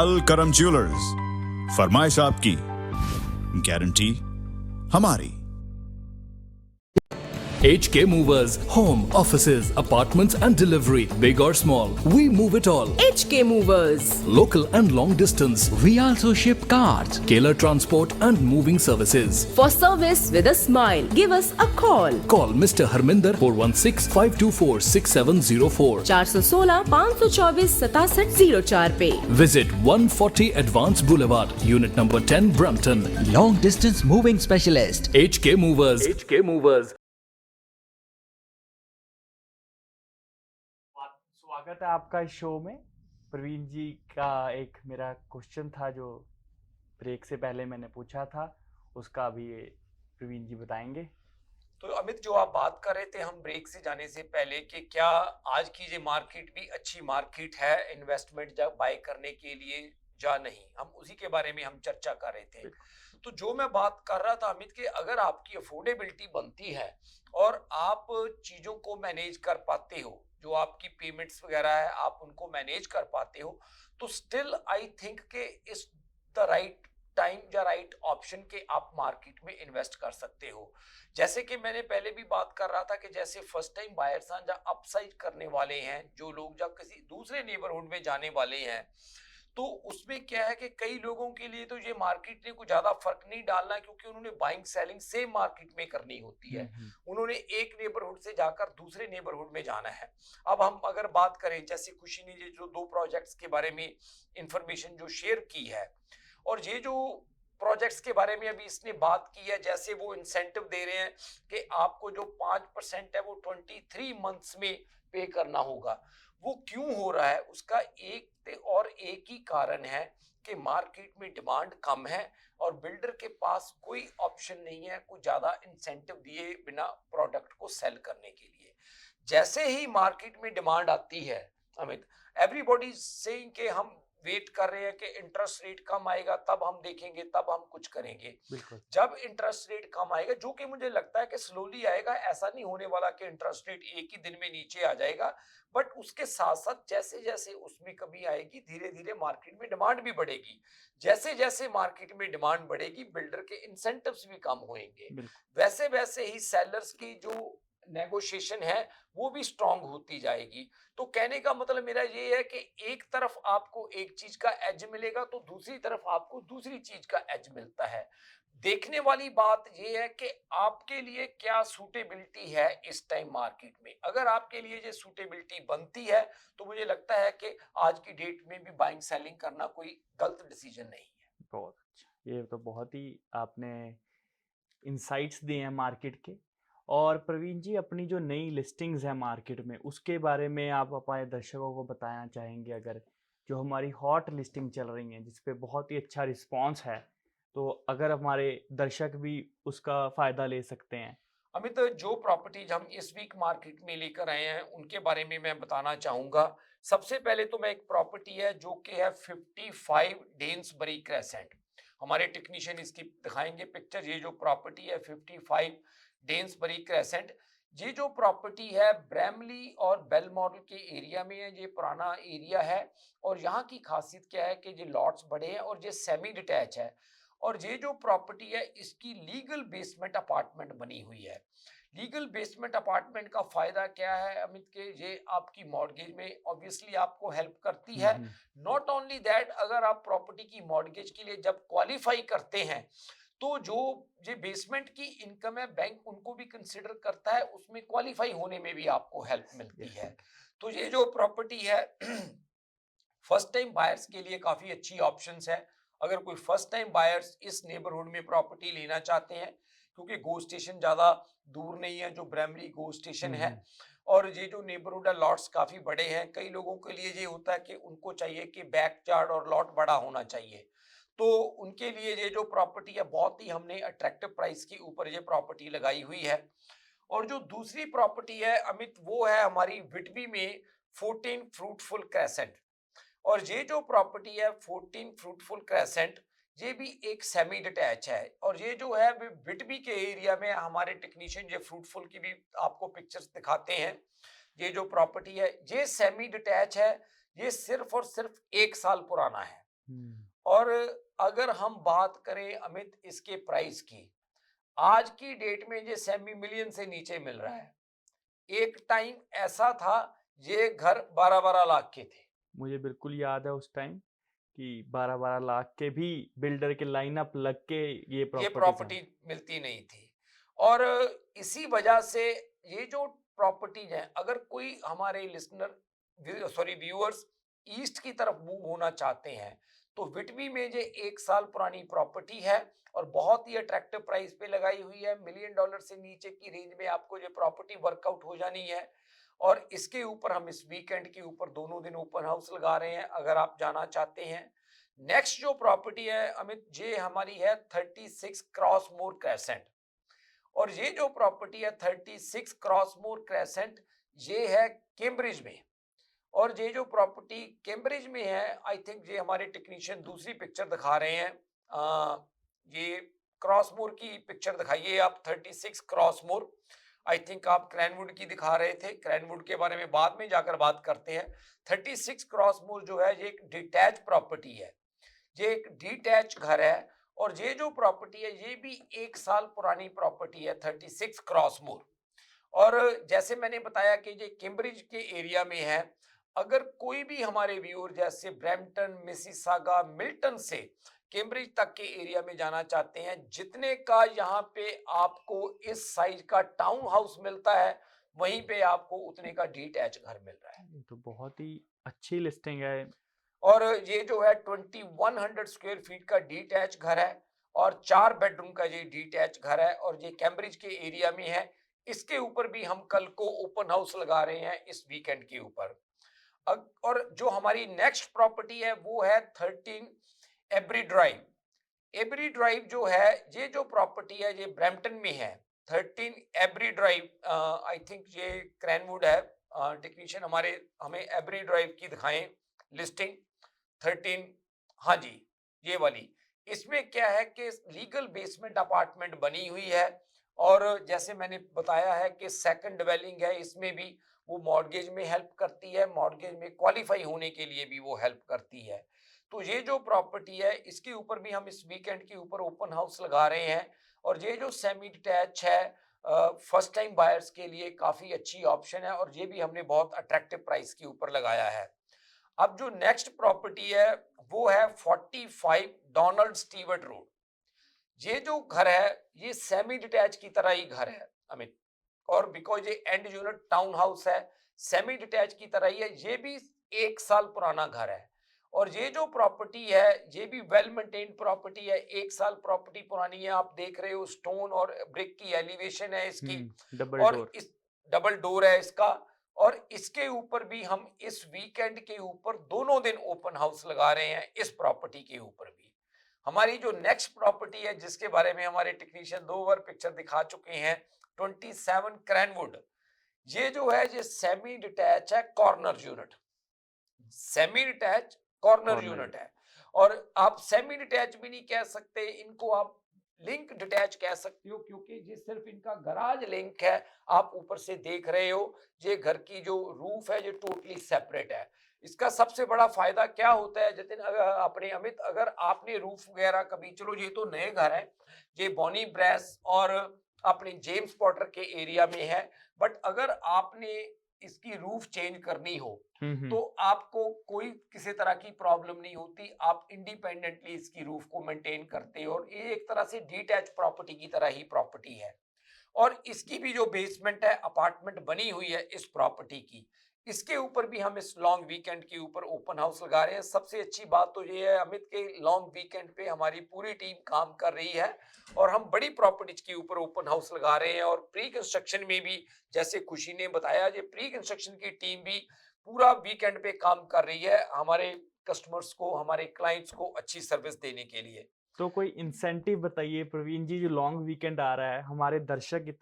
अल करम ज्वेलर्स, फरमाइश आपकी, गारंटी हमारी। HK Movers, home, offices, apartments and delivery, big or small, we move it all. HK Movers. Local and long distance, we also ship cars, Keller transport and moving services. For service with a smile, give us a call. Call Mr. Harminder 416-524-6704. 416-524-6704 पे. Visit 140 Advanced Boulevard, Unit number 10, Brampton. Long distance moving specialist. HK Movers. HK Movers. स्वागत है आपका इस शो में। प्रवीण जी का एक मेरा क्वेश्चन था जो ब्रेक से पहले मैंने पूछा था, उसका अभी प्रवीण जी बताएंगे। तो अमित, जो आप बात कर रहे थे हम ब्रेक से जाने से पहले कि क्या आज की ये मार्केट भी अच्छी मार्केट है इन्वेस्टमेंट जब बाय करने के लिए, या नहीं, हम उसी के बारे में हम चर्चा कर रहे थे। तो जो मैं बात कर रहा था अमित कि अगर आपकी अफोर्डेबिलिटी बनती है और आप चीजों को मैनेज कर पाते हो, जो आपकी पेमेंट्स वगैरह है आप उनको मैनेज कर पाते हो, तो स्टिल आई थिंक के इस द राइट टाइम या राइट ऑप्शन के आप मार्केट में इन्वेस्ट कर सकते हो। जैसे कि मैंने पहले भी बात कर रहा था कि जैसे फर्स्ट टाइम बायर्स हैं या अपसाइड करने वाले हैं जो लोग, जब किसी दूसरे नेबरहुड में जाने वाले हैं, तो उसमें क्या है कि कई लोगों के लिए तो ये मार्केट ने कुछ ज्यादा फर्क नहीं डालना, क्योंकि उन्होंने बाइंग सेलिंग सेम मार्केट में करनी होती है। उन्होंने एक नेबरहुड से जाकर दूसरे नेबरहुड में जाना है। अब हम अगर बात करें, जैसे खुशी ने जो 2 प्रोजेक्ट्स के बारे में इंफॉर्मेशन जो शेयर की है, और ये जो प्रोजेक्ट्स के बारे में अभी इसने बात की है, जैसे वो इंसेंटिव दे रहे हैं कि आपको जो 5% है वो 23 मंथ्स में पे करना होगा। वो क्यों हो रहा है, उसका एक ही कारण है कि मार्केट में डिमांड कम है और बिल्डर के पास कोई ऑप्शन नहीं है कुछ ज्यादा इंसेंटिव दिए बिना प्रोडक्ट को सेल करने के लिए। जैसे ही मार्केट में डिमांड आती है अमित, एवरीबॉडी सेइंग कि हम वेट कर रहे हैं कि इंटरेस्ट रेट कम आएगा तब हम देखेंगे, तब हम कुछ करेंगे। जब इंटरेस्ट रेट कम आएगा, जो कि मुझे लगता है कि स्लोली आएगा, ऐसा नहीं होने वाला कि इंटरेस्ट रेट एक ही दिन में नीचे आ जाएगा, बट उसके साथ साथ जैसे जैसे उसमें कमी आएगी धीरे धीरे मार्केट में डिमांड भी बढ़ेगी। जैसे जैसे मार्केट में डिमांड बढ़ेगी बिल्डर के इंसेंटिव्स भी कम होंगे, वैसे वैसे ही सेलर्स की जो नेगोशिएशन है वो भी स्ट्रांग होती जाएगी। तो कहने का मतलब मेरा ये है कि एक तरफ आपको एक चीज का एज मिलेगा तो दूसरी तरफ आपको दूसरी चीज का एज मिलता है। देखने वाली बात ये है कि आपके लिए क्या सूटेबिलिटी है इस टाइम मार्केट में। अगर आपके लिए ये सूटेबिलिटी बनती है तो मुझे लगता है कि आज की डेट में भी बाइंग सेलिंग करना कोई गलत डिसीजन नहीं है। बहुत अच्छा, ये तो बहुत ही आपने इंसाइट्स दिए हैं मार्केट के। और प्रवीण जी, अपनी जो नई लिस्टिंग्स है मार्केट में, उसके बारे में आप अपने दर्शकों को बताना चाहेंगे? अगर जो हमारी हॉट लिस्टिंग चल रही हैं जिस पे बहुत ही अच्छा रिस्पांस है, तो अगर हमारे दर्शक भी उसका फ़ायदा ले सकते हैं। अमित, जो प्रॉपर्टीज हम इस वीक मार्केट में लेकर आए हैं उनके बारे में मैं बताना चाहूँगा। सबसे पहले तो मैं एक प्रॉपर्टी है जो कि है 55 डेन्सबरी क्रेसेंट। हमारे टेक्नीशियन इसकी दिखाएंगे पिक्चर। ये जो प्रॉपर्टी है 55 डेन्सबरी क्रेसेंट, ये जो प्रॉपर्टी है ब्रैमली और बेल मॉडल के एरिया में है। ये पुराना एरिया है और यहाँ की खासियत क्या है कि ये लॉट्स बड़े हैं और ये सेमी डिटैच है। और ये जो प्रॉपर्टी है इसकी लीगल बेसमेंट अपार्टमेंट बनी हुई है। लीगल बेसमेंट अपार्टमेंट का फायदा क्या है अमित के, ये आपकी मॉर्गेज में ऑब्वियसली आपको हेल्प करती है। नॉट ओनली दैट, अगर आप प्रॉपर्टी की मॉर्गेज के लिए जब क्वालिफाई करते हैं तो जो ये बेसमेंट की इनकम है बैंक उनको भी कंसिडर करता है, उसमें क्वालिफाई होने में भी आपको हेल्प मिलती है। तो ये जो प्रॉपर्टी है फर्स्ट टाइम बायर्स के लिए काफी अच्छी ऑप्शंस है। अगर कोई फर्स्ट टाइम बायर्स इस नेबरहुड में प्रॉपर्टी लेना चाहते हैं, क्योंकि गो स्टेशन ज्यादा दूर नहीं है जो ब्रैमली गो स्टेशन है, और ये जो नेबरहुड है लॉट्स काफी बड़े हैं। कई लोगों के लिए ये होता है कि उनको चाहिए कि बैकयार्ड और लॉट बड़ा होना चाहिए, तो उनके लिए ये जो प्रॉपर्टी है बहुत ही हमने अट्रैक्टिव प्राइस के ऊपर ये प्रॉपर्टी लगाई हुई है। और जो दूसरी प्रॉपर्टी है अमित, वो है हमारी विटबी में 14 फ्रूटफुल क्रेसेंट। और ये जो प्रॉपर्टी है 14 फ्रूटफुल क्रेसेंट, ये भी एक सेमी डिटैच है। और ये जो है विटबी के एरिया में हमारे टेक्नीशियन ये फ्रूटफुल की भी आपको पिक्चर्स दिखाते हैं। ये जो प्रॉपर्टी है ये सेमी डिटैच है, ये सिर्फ और सिर्फ 1 साल पुराना है। और अगर हम बात करें अमित इसके प्राइस की, आज की डेट में ये सेमी मिलियन से नीचे मिल रहा है। एक टाइम ऐसा था ये घर 12-12 लाख के थे। मुझे बिल्कुल याद है उस टाइम कि 12-12 लाख के भी बिल्डर के लाइनअप लग के ये प्रॉपर्टी मिलती नहीं थी। और इसी वजह से ये जो प्रॉपर्टीज हैं, अगर कोई हमारे व्यूअर्स ईस्ट की तरफ मूव होना चाहते हैं तो विटबी में ये 1 साल पुरानी प्रॉपर्टी है और बहुत ही अट्रैक्टिव प्राइस पे लगाई हुई है। $1 मिलियन से नीचे की रेंज में आपको ये प्रॉपर्टी वर्कआउट हो जानी है। और इसके ऊपर हम इस वीकेंड के ऊपर दोनों दिन ओपन हाउस लगा रहे हैं, अगर आप जाना चाहते हैं। नेक्स्ट जो प्रॉपर्टी है अमित, ये हमारी है 36 क्रॉसमोर क्रेसेंट। और ये जो प्रॉपर्टी है 36 क्रॉसमोर क्रेसेंट, ये है कैम्ब्रिज में। और ये जो प्रॉपर्टी कैम्ब्रिज में है, आई थिंक ये हमारे टेक्नीशियन दूसरी पिक्चर दिखा रहे हैं, ये क्रॉसमोर की पिक्चर दिखाइए आप, 36 क्रॉसमोर। आई थिंक आप क्रैनवुड की दिखा रहे थे, क्रैनवुड के बारे में बाद में जाकर बात करते हैं। 36 क्रॉसमोर जो है ये एक डिटैच प्रॉपर्टी है, ये एक डिटैच घर है, और ये जो प्रॉपर्टी है ये भी 1 साल पुरानी प्रॉपर्टी है, 36 क्रॉसमोर। और जैसे मैंने बताया कि ये कैम्ब्रिज के एरिया में है। अगर कोई भी हमारे व्यूअर जैसे ब्रैम्पटन, मिसिसागा, मिल्टन से कैम्ब्रिज तक के एरिया में जाना चाहते हैं, जितने का यहाँ पे आपको इस साइज का टाउन हाउस मिलता है, वहीं पे आपको उतने का डिटैच घर मिल रहा है। तो बहुत ही अच्छी लिस्टिंग है। और ये जो है 2100 स्क्वायर फीट का डिटैच घर है, और 4 बेडरूम का ये डिटैच घर है, और ये कैम्ब्रिज के एरिया में है। इसके ऊपर भी हम कल को ओपन हाउस लगा रहे हैं इस वीकेंड के ऊपर। और जो हमारी नेक्स्ट प्रॉपर्टी है वो है 13 एब्री ड्राइव। एब्री ड्राइव जो है, ये जो प्रॉपर्टी है ये ब्रैम्पटन में है। 13 एब्री ड्राइव, आई थिंक ये क्रैनवुड है, टेक्नीशियन हमें एब्री ड्राइव की दिखाएं लिस्टिंग 13। हाँ जी, ये वाली। इसमें क्या है कि लीगल बेसमेंट अपार्टमेंट बनी हुई है, और जैसे मैंने बताया है कि सेकंड डिवेलिंग है, इसमें भी वो मॉर्गेज में हेल्प करती है, मॉर्गेज में क्वालिफाई होने के लिए भी वो हेल्प करती है। तो ये जो प्रॉपर्टी है इसके ऊपर भी हम इस वीकेंड के ऊपर ओपन हाउस लगा रहे हैं, और ये जो सेमी डिटैच है फर्स्ट टाइम बायर्स के लिए काफ़ी अच्छी ऑप्शन है, और ये भी हमने बहुत अट्रैक्टिव प्राइस के ऊपर लगाया है। अब जो नेक्स्ट प्रॉपर्टी है वो है 45 डोनाल्ड स्टीवर्ट रोड। ये जो घर है ये सेमी डिटैच की तरह ही घर है अमित, और बिकॉज ये एंड यूनिट टाउन हाउस है, सेमी डिटैच की तरह ही है। ये भी 1 साल पुराना घर है, और ये जो प्रॉपर्टी है ये भी वेल मेंटेन्ड प्रॉपर्टी है। 1 साल प्रॉपर्टी पुरानी है, आप देख रहे हो स्टोन और ब्रिक की एलिवेशन है इसकी, और इस डबल डोर है इसका। और इसके ऊपर भी हम इस वीकेंड के ऊपर दोनों दिन ओपन हाउस लगा रहे हैं, इस प्रॉपर्टी के ऊपर भी। हमारी जो नेक्स्ट प्रॉपर्टी है जिसके बारे में हमारे टेक्नीशियन 2 बार पिक्चर दिखा चुके हैं, 27 क्रैनवुड। ये जो है ये सेमी डिटैच है, corner unit, semi detach corner unit है। और आप सेमी डिटैच भी नहीं कह सकते, इनको आप लिंक डिटैच कह सकते हो, क्योंकि ये सिर्फ इनका गराज लिंक है। आप ऊपर से देख रहे हो ये घर की जो रूफ है ये टोटली सेपरेट है। इसका सबसे बड़ा फायदा क्या होता है जतिन, अपने अमित, अगर आपने रूफ वगैरह कभी, चलो ये तो नए घर है, ये बॉनी ब्रेस और अपने जेम्स पॉटर के एरिया में है, बट अगर आपने इसकी रूफ चेंज करनी हो तो आपको कोई किसी तरह की प्रॉब्लम नहीं होती, आप इंडिपेंडेंटली इसकी रूफ को मेंटेन करते हो। और ये एक तरह से डिटैच प्रॉपर्टी की तरह ही प्रॉपर्टी है। और इसकी भी जो बेसमेंट है अपार्टमेंट बनी हुई है इस प्रॉपर्टी की, इसके ऊपर भी हम इस लॉन्ग वीकेंड के ऊपर ओपन हाउस लगा रहे हैं। सबसे अच्छी बात तो ये है अमित के लॉन्ग वीकेंड पे हमारी पूरी टीम काम कर रही है, और हम बड़ी प्रॉपर्टीज के ऊपर ओपन हाउस लगा रहे हैं। और प्री कंस्ट्रक्शन में भी, जैसे खुशी ने बताया, ये प्री कंस्ट्रक्शन की टीम भी पूरा वीकेंड पे काम कर रही है हमारे कस्टमर्स को, हमारे क्लाइंट्स को अच्छी सर्विस देने के लिए। तो कोई इंसेंटिव बताइए प्रवीण जी, जो लॉन्ग वीकेंड आ रहा है, हमारे दर्शक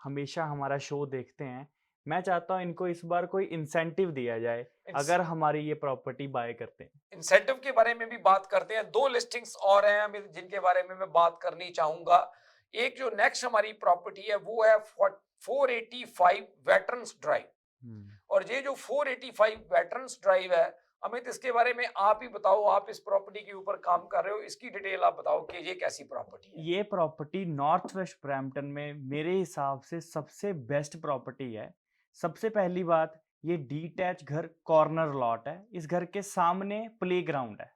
हमेशा हमारा शो देखते हैं, मैं चाहता हूं इनको इस बार कोई इंसेंटिव दिया जाए अगर हमारी ये प्रॉपर्टी बाय करते हैं। इंसेंटिव के बारे में भी बात करते हैं। 2 लिस्टिंग्स और हैं अमित जिनके बारे में मैं बात करनी चाहूंगा। एक जो नेक्स्ट हमारी प्रॉपर्टी है वो है 485 वेटरन्स ड्राइव, और ये जो 485 वेटरन्स ड्राइव है अमित, इसके बारे में आप ही बताओ, आप इस प्रॉपर्टी के ऊपर काम कर रहे हो, इसकी डिटेल आप बताओ कि ये कैसी प्रॉपर्टी है। ये प्रॉपर्टी नॉर्थ वेस्ट ब्रैम्पटन में मेरे हिसाब से सबसे बेस्ट प्रॉपर्टी है। सबसे पहली बात, ये डिटैच घर कॉर्नर लॉट है, इस घर के सामने प्लेग्राउंड है,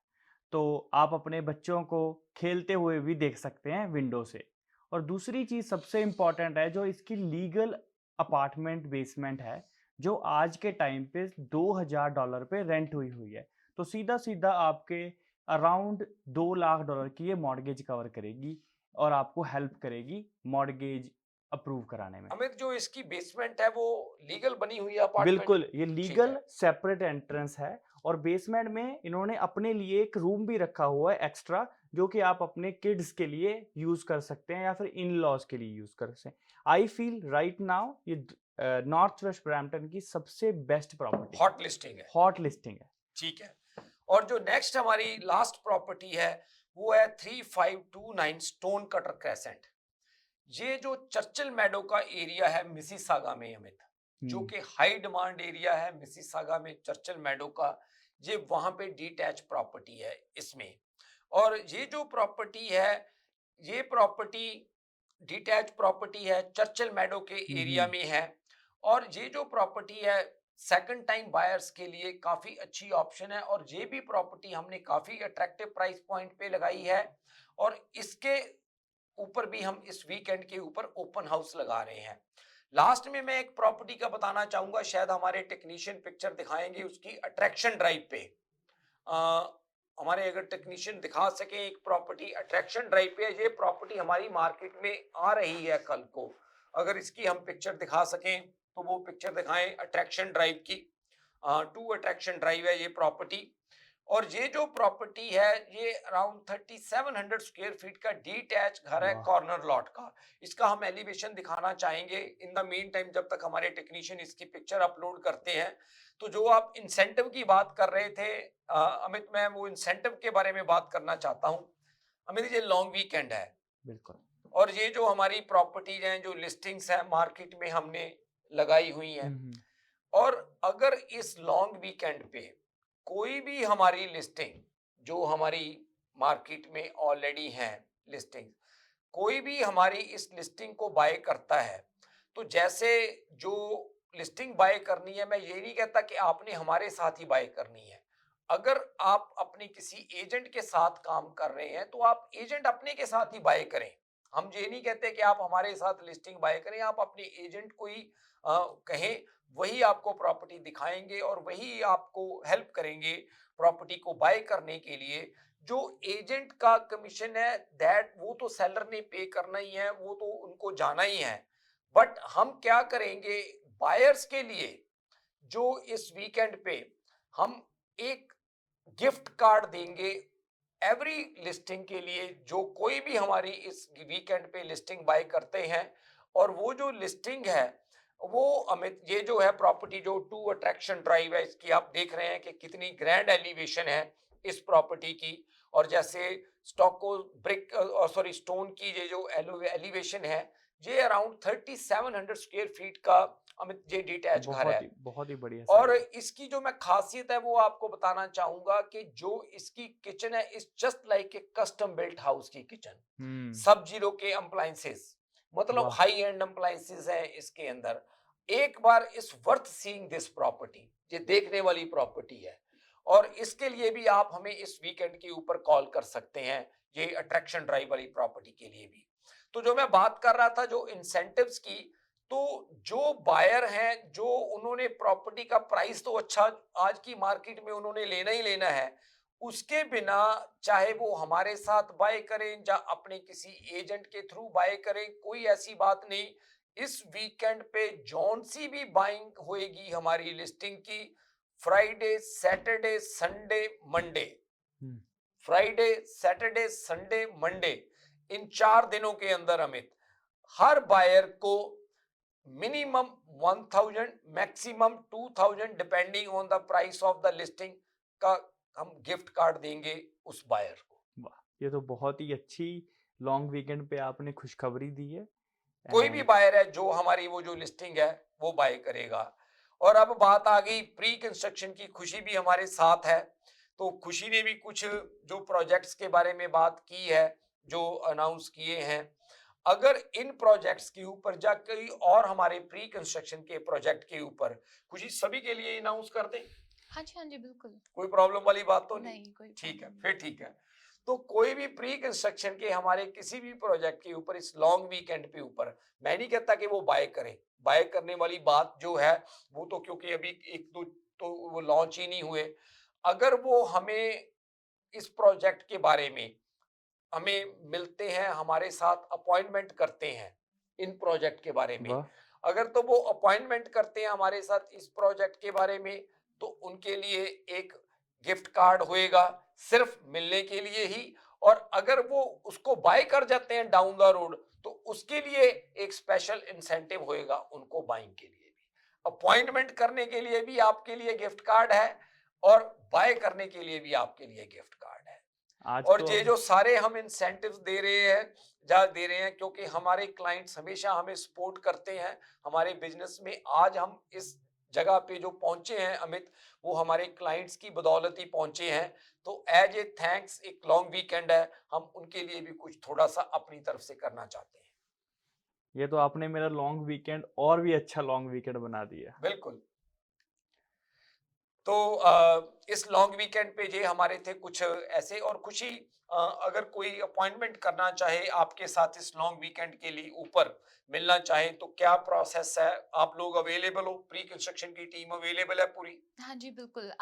तो आप अपने बच्चों को खेलते हुए भी देख सकते हैं विंडो से। और दूसरी चीज़ सबसे इम्पॉर्टेंट है, जो इसकी लीगल अपार्टमेंट बेसमेंट है, जो आज के टाइम पे $2000 पे रेंट हुई है, तो सीधा सीधा आपके अराउंड $2 लाख की ये मॉर्गेज कवर करेगी और आपको हेल्प करेगी मॉर्गेज अप्रूव कराने में। अमित, जो इसकी बेसमेंट है वो लीगल बनी हुई है अपार्टमेंट? बिल्कुल, ये लीगल सेपरेट एंट्रेंस है, और बेसमेंट में इन्होंने अपने लिए एक रूम भी रखा हुआ है एक्स्ट्रा, जो कि आप अपने किड्स के लिए यूज कर सकते हैं या फिर इन लॉज के लिए यूज कर सकते हैं। आई फील राइट नाउ ये नॉर्थ वेस्ट ब्रैम्पटन की सबसे बेस्ट प्रॉपर्टी, हॉट लिस्टिंग है। हॉट लिस्टिंग है। ठीक है। और जो नेक्स्ट हमारी लास्ट प्रॉपर्टी है वो है 3529 स्टोन कटर क्रेसेंट। ये जो चर्चिल मैडो का एरिया है मिसिसागा में अमित, जो कि हाई डिमांड एरिया है मिसिसागा में चर्चिल मैडो का, ये वहां पे डिटैच प्रॉपर्टी है इसमें। और ये जो प्रॉपर्टी है, ये प्रॉपर्टी डिटैच प्रॉपर्टी है, चर्चिल मैडो के एरिया में है। और ये जो प्रॉपर्टी है सेकंड टाइम बायर्स के लिए काफी अच्छी ऑप्शन है। और ये भी प्रॉपर्टी हमने काफी अट्रैक्टिव प्राइस पॉइंट पे लगाई है। और इसके ऊपर भी हम इस वीकेंड के ऊपर ओपन हाउस लगा रहे हैं। लास्ट में मैं एक प्रॉपर्टी का बताना चाहूंगा, शायद हमारे टेक्नीशियन पिक्चर दिखाएंगे उसकी, अट्रैक्शन ड्राइव पे हमारे अगर टेक्नीशियन दिखा सके एक प्रॉपर्टी अट्रैक्शन ड्राइव पे। ये प्रॉपर्टी हमारी मार्केट में आ रही है कल को, अगर इसकी हम पिक्चर दिखा सकें तो वो पिक्चर दिखाएं अट्रैक्शन ड्राइव की। 2 अट्रैक्शन ड्राइव है ये प्रॉपर्टी। और ये जो प्रॉपर्टी है ये अराउंड 3700 स्क्वायर फीट का डिटैच घर है कॉर्नर लॉट का। इसका हम एलिवेशन दिखाना चाहेंगे इन द मीन टाइम, जब तक हमारे टेक्नीशियन इसकी पिक्चर अपलोड करते हैं। तो जो आप इंसेंटिव की बात कर रहे थे अमित, मैं वो इंसेंटिव के बारे में बात करना चाहता हूं। अमित, ये लॉन्ग वीकेंड है बिल्कुल, और ये जो हमारी प्रॉपर्टीज हैं, जो लिस्टिंग्स हैं मार्केट में हमने लगाई हुई हैं, और अगर इस लॉन्ग वीकेंड पे कोई भी हमारी लिस्टिंग जो हमारी मार्केट में ऑलरेडी है लिस्टिंग, कोई भी हमारी इस लिस्टिंग को बाय करता है, तो जैसे जो लिस्टिंग बाय करनी है, मैं ये नहीं कहता कि आपने हमारे साथ ही बाय करनी है। अगर आप अपने किसी एजेंट के साथ काम कर रहे हैं तो आप एजेंट अपने के साथ ही बाय करें। हम ये नहीं कहते कि आप हमारे साथ लिस्टिंग बाय करें, आप अपने एजेंट को ही कहें, वही आपको प्रॉपर्टी दिखाएंगे और वही आपको हेल्प करेंगे प्रॉपर्टी को बाय करने के लिए। जो एजेंट का कमीशन है दैट वो तो सेलर ने पे करना ही है, वो तो उनको जाना ही है। बट हम क्या करेंगे बायर्स के लिए, जो इस वीकेंड पे हम एक गिफ्ट कार्ड देंगे एवरी लिस्टिंग के लिए, जो कोई भी हमारी इस वीकेंड पे लिस्टिंग बाय करते हैं। और वो जो लिस्टिंग है वो अमित, ये जो है प्रॉपर्टी जो 2 अट्रैक्शन ड्राइव है, इसकी आप देख रहे हैं कि कितनी ग्रैंड एलिवेशन है इस प्रॉपर्टी की। और जैसे स्टॉको ब्रिक सॉरी स्टोन की ये जो एलिवेशन है, ये अराउंड 3700 स्क्वायर फीट का अमित ये डिटैच घर है, बहुत ही बढ़िया। और इसकी जो मैं खासियत है वो आपको बताना चाहूंगा कि जो इसकी किचन है is just like a custom built house की किचन। सब जीरो के अप्लायंसेस, मतलब हाई एंड अप्लायंसेस है इसके अंदर। एक बार इस वर्थ सीइंग दिस प्रॉपर्टी, ये देखने वाली प्रॉपर्टी है। और इसके लिए भी आप हमें इस वीकेंड के ऊपर कॉल कर सकते हैं, ये अट्रैक्शन ड्राइव वाली प्रॉपर्टी के लिए भी। तो जो मैं बात कर रहा था जो इंसेंटिव्स की, तो जो बायर हैं, जो उन्होंने प्रॉपर्टी का प्राइस तो अच्छा आज की मार्केट में उन्होंने लेना ही लेना है, उसके बिना चाहे वो हमारे साथ बाय करें या अपने किसी एजेंट के थ्रू बाय करें, कोई ऐसी बात नहीं। इस वीकेंड पे जौन सी भी बाइंग होएगी हमारी लिस्टिंग की, Friday Saturday Sunday Monday, Friday Saturday Sunday Monday, इन 4 दिनों के अंदर अमित हर बायर को minimum 1000 maximum 2000 depending on the price of the listing का हम गिफ्ट कार्ड देंगे उस बायर को। वाह, ये तो बहुत ही अच्छी लॉन्ग वीकेंड पे आपने खुशखबरी दी है। कोई भी बायर है जो हमारी वो जो लिस्टिंग है वो बाय करेगा। और अब बात आ गई प्री कंस्ट्रक्शन की, खुशी भी हमारे साथ है। तो खुशी ने भी कुछ जो प्रोजेक्ट्स के बारे में बात की है, जो अनाउंस किए हैं। अगर इन प्रोजेक्ट्स के ऊपर या कोई और हमारे प्री कंस्ट्रक्शन के प्रोजेक्ट के ऊपर खुशी सभी के लिए अनाउंस कर दें। हाँ जी बिल्कुल, कोई प्रॉब्लम वाली बात तो नहीं कोई ठीक है, फिर ठीक है। तो कोई भी प्री कंस्ट्रक्शन के हमारे किसी भी प्रोजेक्ट के ऊपर इस लॉन्ग वीकेंड पे ऊपर, मैं नहीं कहता कि वो बाय करें, बाय करने वाली बात जो है वो तो क्योंकि अभी 1-2 तो वो लॉन्च ही नहीं हुए। अगर वो हमें इस प्रोजेक्ट के बारे में हमें मिलते हैं, हमारे साथ अपॉइंटमेंट करते हैं इन प्रोजेक्ट के बारे में, अगर तो वो अपॉइंटमेंट करते हैं हमारे साथ इस प्रोजेक्ट के बारे में, तो उनके लिए एक गिफ्ट कार्ड होएगा सिर्फ मिलने के लिए ही। और अगर वो उसको बाय कर जाते हैं डाउन द रोड, तो उसके लिए एक स्पेशल इंसेंटिव होएगा उनको बाइंग के लिए भी। अपॉइंटमेंट करने के लिए भी आपके लिए गिफ्ट कार्ड है और बाय करने के लिए भी आपके लिए गिफ्ट कार्ड है। आज और तो ये जो सारे हम इंसेंटिव्स दे रहे हैं क्योंकि हमारे क्लाइंट्स हमेशा हमें सपोर्ट करते हैं हमारे बिजनेस में। आज हम इस जगह पे जो पहुंचे हैं अमित, वो हमारे क्लाइंट्स की बदौलत ही पहुंचे हैं। तो एज ए थैंक्स, एक लॉन्ग वीकेंड है, हम उनके लिए भी कुछ थोड़ा सा अपनी तरफ से करना चाहते हैं। ये तो आपने मेरा लॉन्ग वीकेंड और भी अच्छा लॉन्ग वीकेंड बना दिया। बिल्कुल। तो इस लॉन्ग वीकेंड पे ये हमारे थे कुछ ऐसे, और खुशी अगर कोई अपॉइंटमेंट करना चाहे आपके साथ इस लॉन्ग वीकेंड के लिए, ऊपर मिलना चाहे, तो क्या प्रोसेस है? आप लोग अवेलेबल हो? प्री कंस्ट्रक्शन की टीम अवेलेबल है पूरी? हाँ जी, बिल्कुल।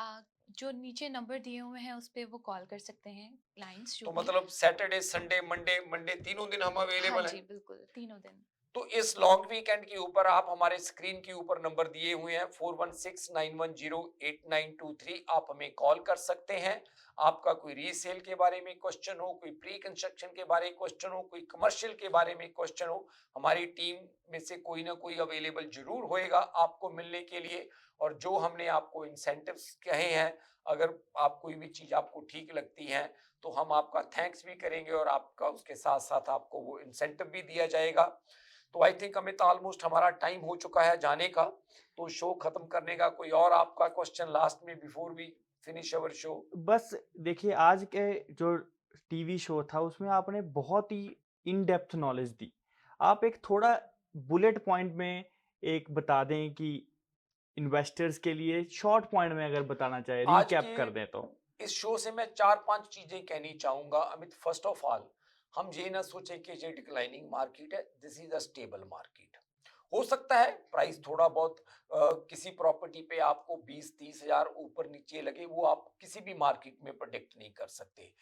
जो नीचे नंबर दिए हुए हैं उस पे वो कॉल कर सकते हैं क्लाइंट्स जो तो भी। मतलब सैटरडे, संडे, मंडे तीनों दिन हम हाँ अवेलेबल जी, हैं। बिल्कुल, तीनों दिन। तो इस लॉन्ग वीकेंड के ऊपर आप हमारे स्क्रीन के ऊपर नंबर दिए हुए हैं 4169108923, आप हमें कॉल कर सकते हैं। आपका कोई रीसेल के बारे में क्वेश्चन हो, कोई प्री कंस्ट्रक्शन के बारे में क्वेश्चन हो, कोई कमर्शियल के बारे में क्वेश्चन हो, हमारी टीम में से कोई ना कोई अवेलेबल जरूर होएगा आपको मिलने के लिए। और जो हमने आपको इंसेंटिव्स कहे हैं, अगर आप कोई भी चीज आपको ठीक लगती है तो हम आपका थैंक्स भी करेंगे और आपका उसके साथ साथ आपको वो इंसेंटिव भी दिया जाएगा। तो आई थिंक अमित ऑलमोस्ट हमारा टाइम हो चुका है जाने का, तो शो खत्म करने का। कोई और आपका क्वेश्चन लास्ट में before we finish our show? बस देखिए, आज के जो टीवी शो था उसमें आपने बहुत ही इन डेप्थ नॉलेज दी। आप एक थोड़ा बुलेट पॉइंट में एक बता दें कि इन्वेस्टर्स के लिए शॉर्ट पॉइंट में अगर बताना चाहे, आज रिकैप कर दें तो। इस शो से मैं 4-5 चीजें कहनी चाहूंगा अमित। फर्स्ट ऑफ ऑल, हम ये ना सोचें कि ये डिक्लाइनिंग मार्केट है, this is a stable market. हो सकता है प्राइस थोड़ा बहुत किसी प्रॉपर्टी पे आपको 20-30 हजार ऊपर नीचे लगे, वो आप किसी भी मार्केट में प्रेडिक्ट नहीं कर सकते।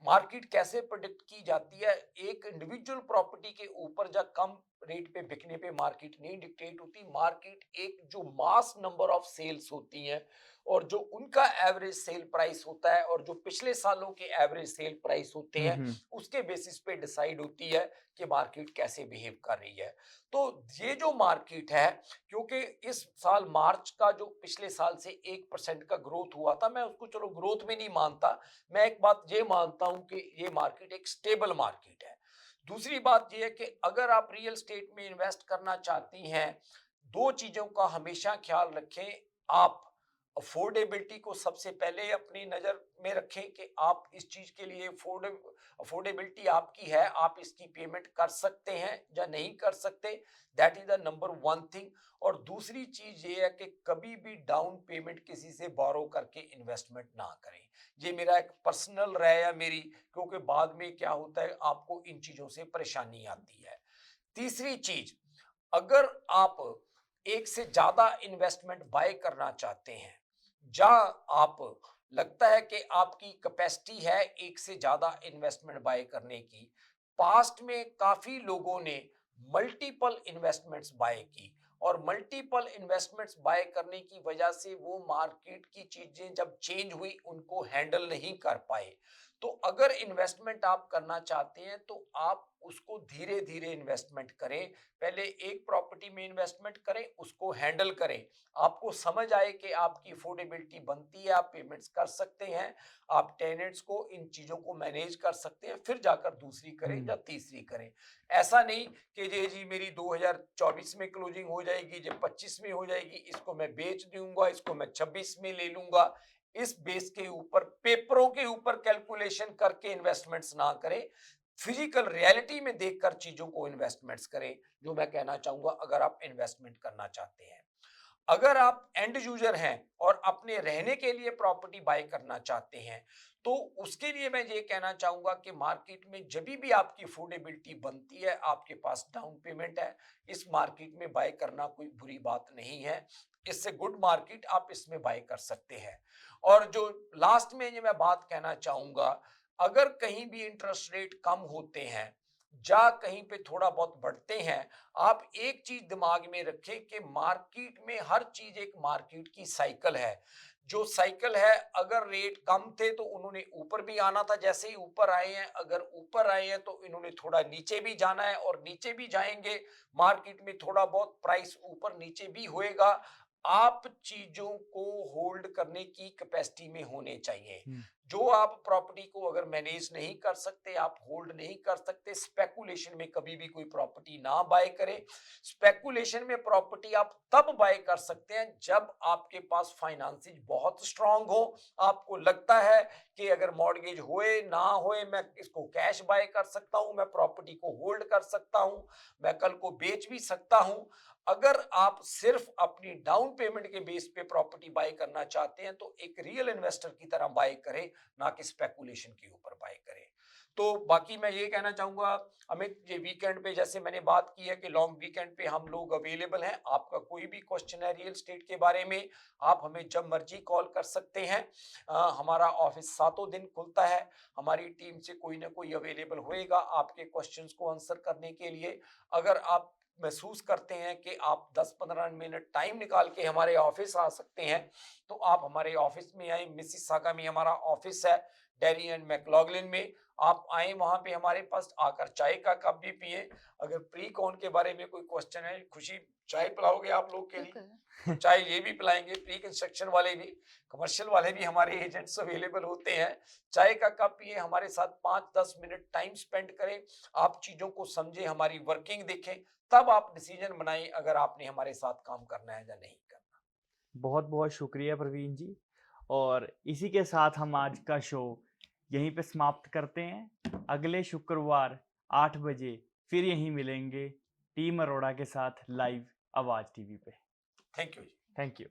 मार्केट कैसे प्रेडिक्ट की जाती है? एक इंडिविजुअल प्रॉपर्टी के ऊपर जब कम रेट पे बिकने पे मार्केट नहीं डिक्टेट होती। मार्केट एक जो मास नंबर ऑफ सेल्स होती हैं और जो उनका एवरेज सेल प्राइस होता है और जो पिछले सालों के एवरेज सेल प्राइस होते हैं, उसके बेसिस पे डिसाइड होती है कि मार्केट कैसे बिहेव कर रही है। तो ये जो मार्केट है, क्योंकि इस साल मार्च का जो पिछले साल से 1% का ग्रोथ हुआ था, मैं उसको चलो ग्रोथ में नहीं मानता, मैं एक बात ये मानता हूं कि ये मार्केट एक स्टेबल मार्केट है। दूसरी बात यह है कि अगर आप रियल एस्टेट में इन्वेस्ट करना चाहती हैं, दो चीजों का हमेशा ख्याल रखें। आप अफोर्डेबिलिटी को सबसे पहले अपनी नजर में रखें कि आप इस चीज के लिए अफोर्डेबिलिटी आपकी है, आप इसकी पेमेंट कर सकते हैं या नहीं कर सकते, that is the number one thing. और दूसरी चीज ये है कि कभी भी डाउन पेमेंट किसी से बोरो करके इन्वेस्टमेंट ना करें। ये मेरा एक पर्सनल राय है मेरी, क्योंकि बाद में क्या होता है, आपको इन चीजों से परेशानी आती है। तीसरी चीज, अगर आप एक से ज्यादा इन्वेस्टमेंट बाय करना चाहते हैं, जहां आप लगता है कि आपकी कैपेसिटी है एक से ज्यादा इन्वेस्टमेंट बाय करने की, पास्ट में काफी लोगों ने मल्टीपल इन्वेस्टमेंट्स बाय की और मल्टीपल इन्वेस्टमेंट्स बाय करने की वजह से वो मार्केट की चीजें जब चेंज हुई उनको हैंडल नहीं कर पाए। तो अगर इन्वेस्टमेंट आप करना चाहते हैं तो आप उसको धीरे धीरे इन्वेस्टमेंट करें। पहले एक प्रॉपर्टी में इन्वेस्टमेंट करें, उसको हैंडल करें, आपको समझ आए कि आपकी अफोर्डेबिलिटी बनती है, आप पेमेंट्स कर सकते हैं, आप टेनेंट्स को इन चीजों को मैनेज कर सकते हैं, फिर जाकर दूसरी करें या तीसरी करें। ऐसा नहीं कि जी मेरी 2024 में क्लोजिंग हो जाएगी, जब 25 में हो जाएगी, इसको मैं बेच दूंगा, इसको मैं 26 में ले लूंगा। इस बेस के ऊपर, पेपरों के ऊपर कैलकुलेशन करके इन्वेस्टमेंट्स ना करें, फिजिकल रियलिटी में देखकर चीजों को इन्वेस्टमेंट्स करें, जो मैं कहना चाहूंगा अगर आप इन्वेस्टमेंट करना चाहते हैं। अगर आप एंड यूजर हैं और अपने रहने के लिए प्रॉपर्टी बाय करना चाहते हैं, तो उसके लिए मैं ये कहना चाहूंगा कि मार्केट में जब भी आपकी अफोर्डेबिलिटी बनती है, आपके पास डाउन पेमेंट है, इस मार्केट में बाय करना कोई बुरी बात नहीं है, इससे गुड मार्केट, आप इसमें बाय कर सकते हैं। और जो लास्ट में ये मैं बात कहना चाहूंगा, अगर कहीं भी इंटरेस्ट रेट कम होते हैं या कहीं पे थोड़ा बहुत बढ़ते हैं, आप एक चीज दिमाग में रखें कि मार्केट में हर चीज एक मार्केट की साइकिल है। जो साइकिल है, अगर रेट कम थे तो उन्होंने ऊपर भी आना था, जैसे ही ऊपर आए हैं, अगर ऊपर आए हैं तो इन्होंने थोड़ा नीचे भी जाना है और नीचे भी जाएंगे। मार्केट में थोड़ा बहुत प्राइस ऊपर नीचे भी होएगा। आप चीजों को होल्ड करने की कैपेसिटी में होने चाहिए। हम्म, जो आप प्रॉपर्टी को अगर मैनेज नहीं कर सकते, आप होल्ड नहीं कर सकते, स्पेकुलेशन में कभी भी कोई प्रॉपर्टी ना बाय करें। स्पेकुलेशन में प्रॉपर्टी आप तब बाय कर सकते हैं जब आपके पास फाइनेंसिंग बहुत स्ट्रांग हो, आपको लगता है कि अगर मॉर्गेज होए ना होए मैं इसको कैश बाय कर सकता हूं, मैं प्रॉपर्टी को होल्ड कर सकता हूं, मैं कल को बेच भी सकता हूं। अगर आप सिर्फ अपनी डाउन पेमेंट के बेस पे प्रॉपर्टी बाय करना चाहते हैं तो एक रियल इन्वेस्टर की तरह बाय करें, ना कि स्पेकुलेशन के ऊपर बाय करें। तो बाकी मैं ये कहना चाहूंगा अमित, ये वीकेंड पे जैसे मैंने बात की है कि लॉन्ग वीकेंड पे हम लोग अवेलेबल हैं। आपका कोई भी क्वेश्चन है रियल एस्टेट के बारे में, आप हमें जब मर्जी कॉल कर सकते हैं। हमारा ऑफिस 7 दिन खुलता है। हमारी टीम से कोई ना कोई अवेलेबल होएगा आपके क्वेश्चंस को आंसर करने के लिए। अगर आप महसूस करते हैं कि आप 10-15 मिनट टाइम निकाल के हमारे ऑफिस आ सकते हैं तो आप हमारे ऑफिस में आए। मिसिसागा में हमारा ऑफिस है, डेरी एंड मैक्लॉगलिन में। आप आए, वहां पे हमारे पास आकर चाय का कप भी पिए। अगर प्री कॉन के बारे में कोई क्वेश्चन है, खुशी चाय पिलाओगे आप लोग के लिए तो चाय ये भी पिलाएंगे। प्री कंस्ट्रक्शन वाले भी, कमर्शियल वाले भी हमारे एजेंट्स अवेलेबल होते हैं। चाय का कप पिए, हमारे साथ 5-10 मिनट टाइम स्पेंड करें, आप चीजों को समझें, हमारी वर्किंग देखें, तब आप डिसीजन बनाएं अगर आपने हमारे साथ काम करना है या नहीं करना। बहुत बहुत शुक्रिया प्रवीण जी। और इसी के साथ हम आज का शो यहीं पे समाप्त करते हैं। अगले शुक्रवार 8 बजे फिर यहीं मिलेंगे टीम अरोड़ा के साथ लाइव आवाज टीवी पे। Thank you. Thank you.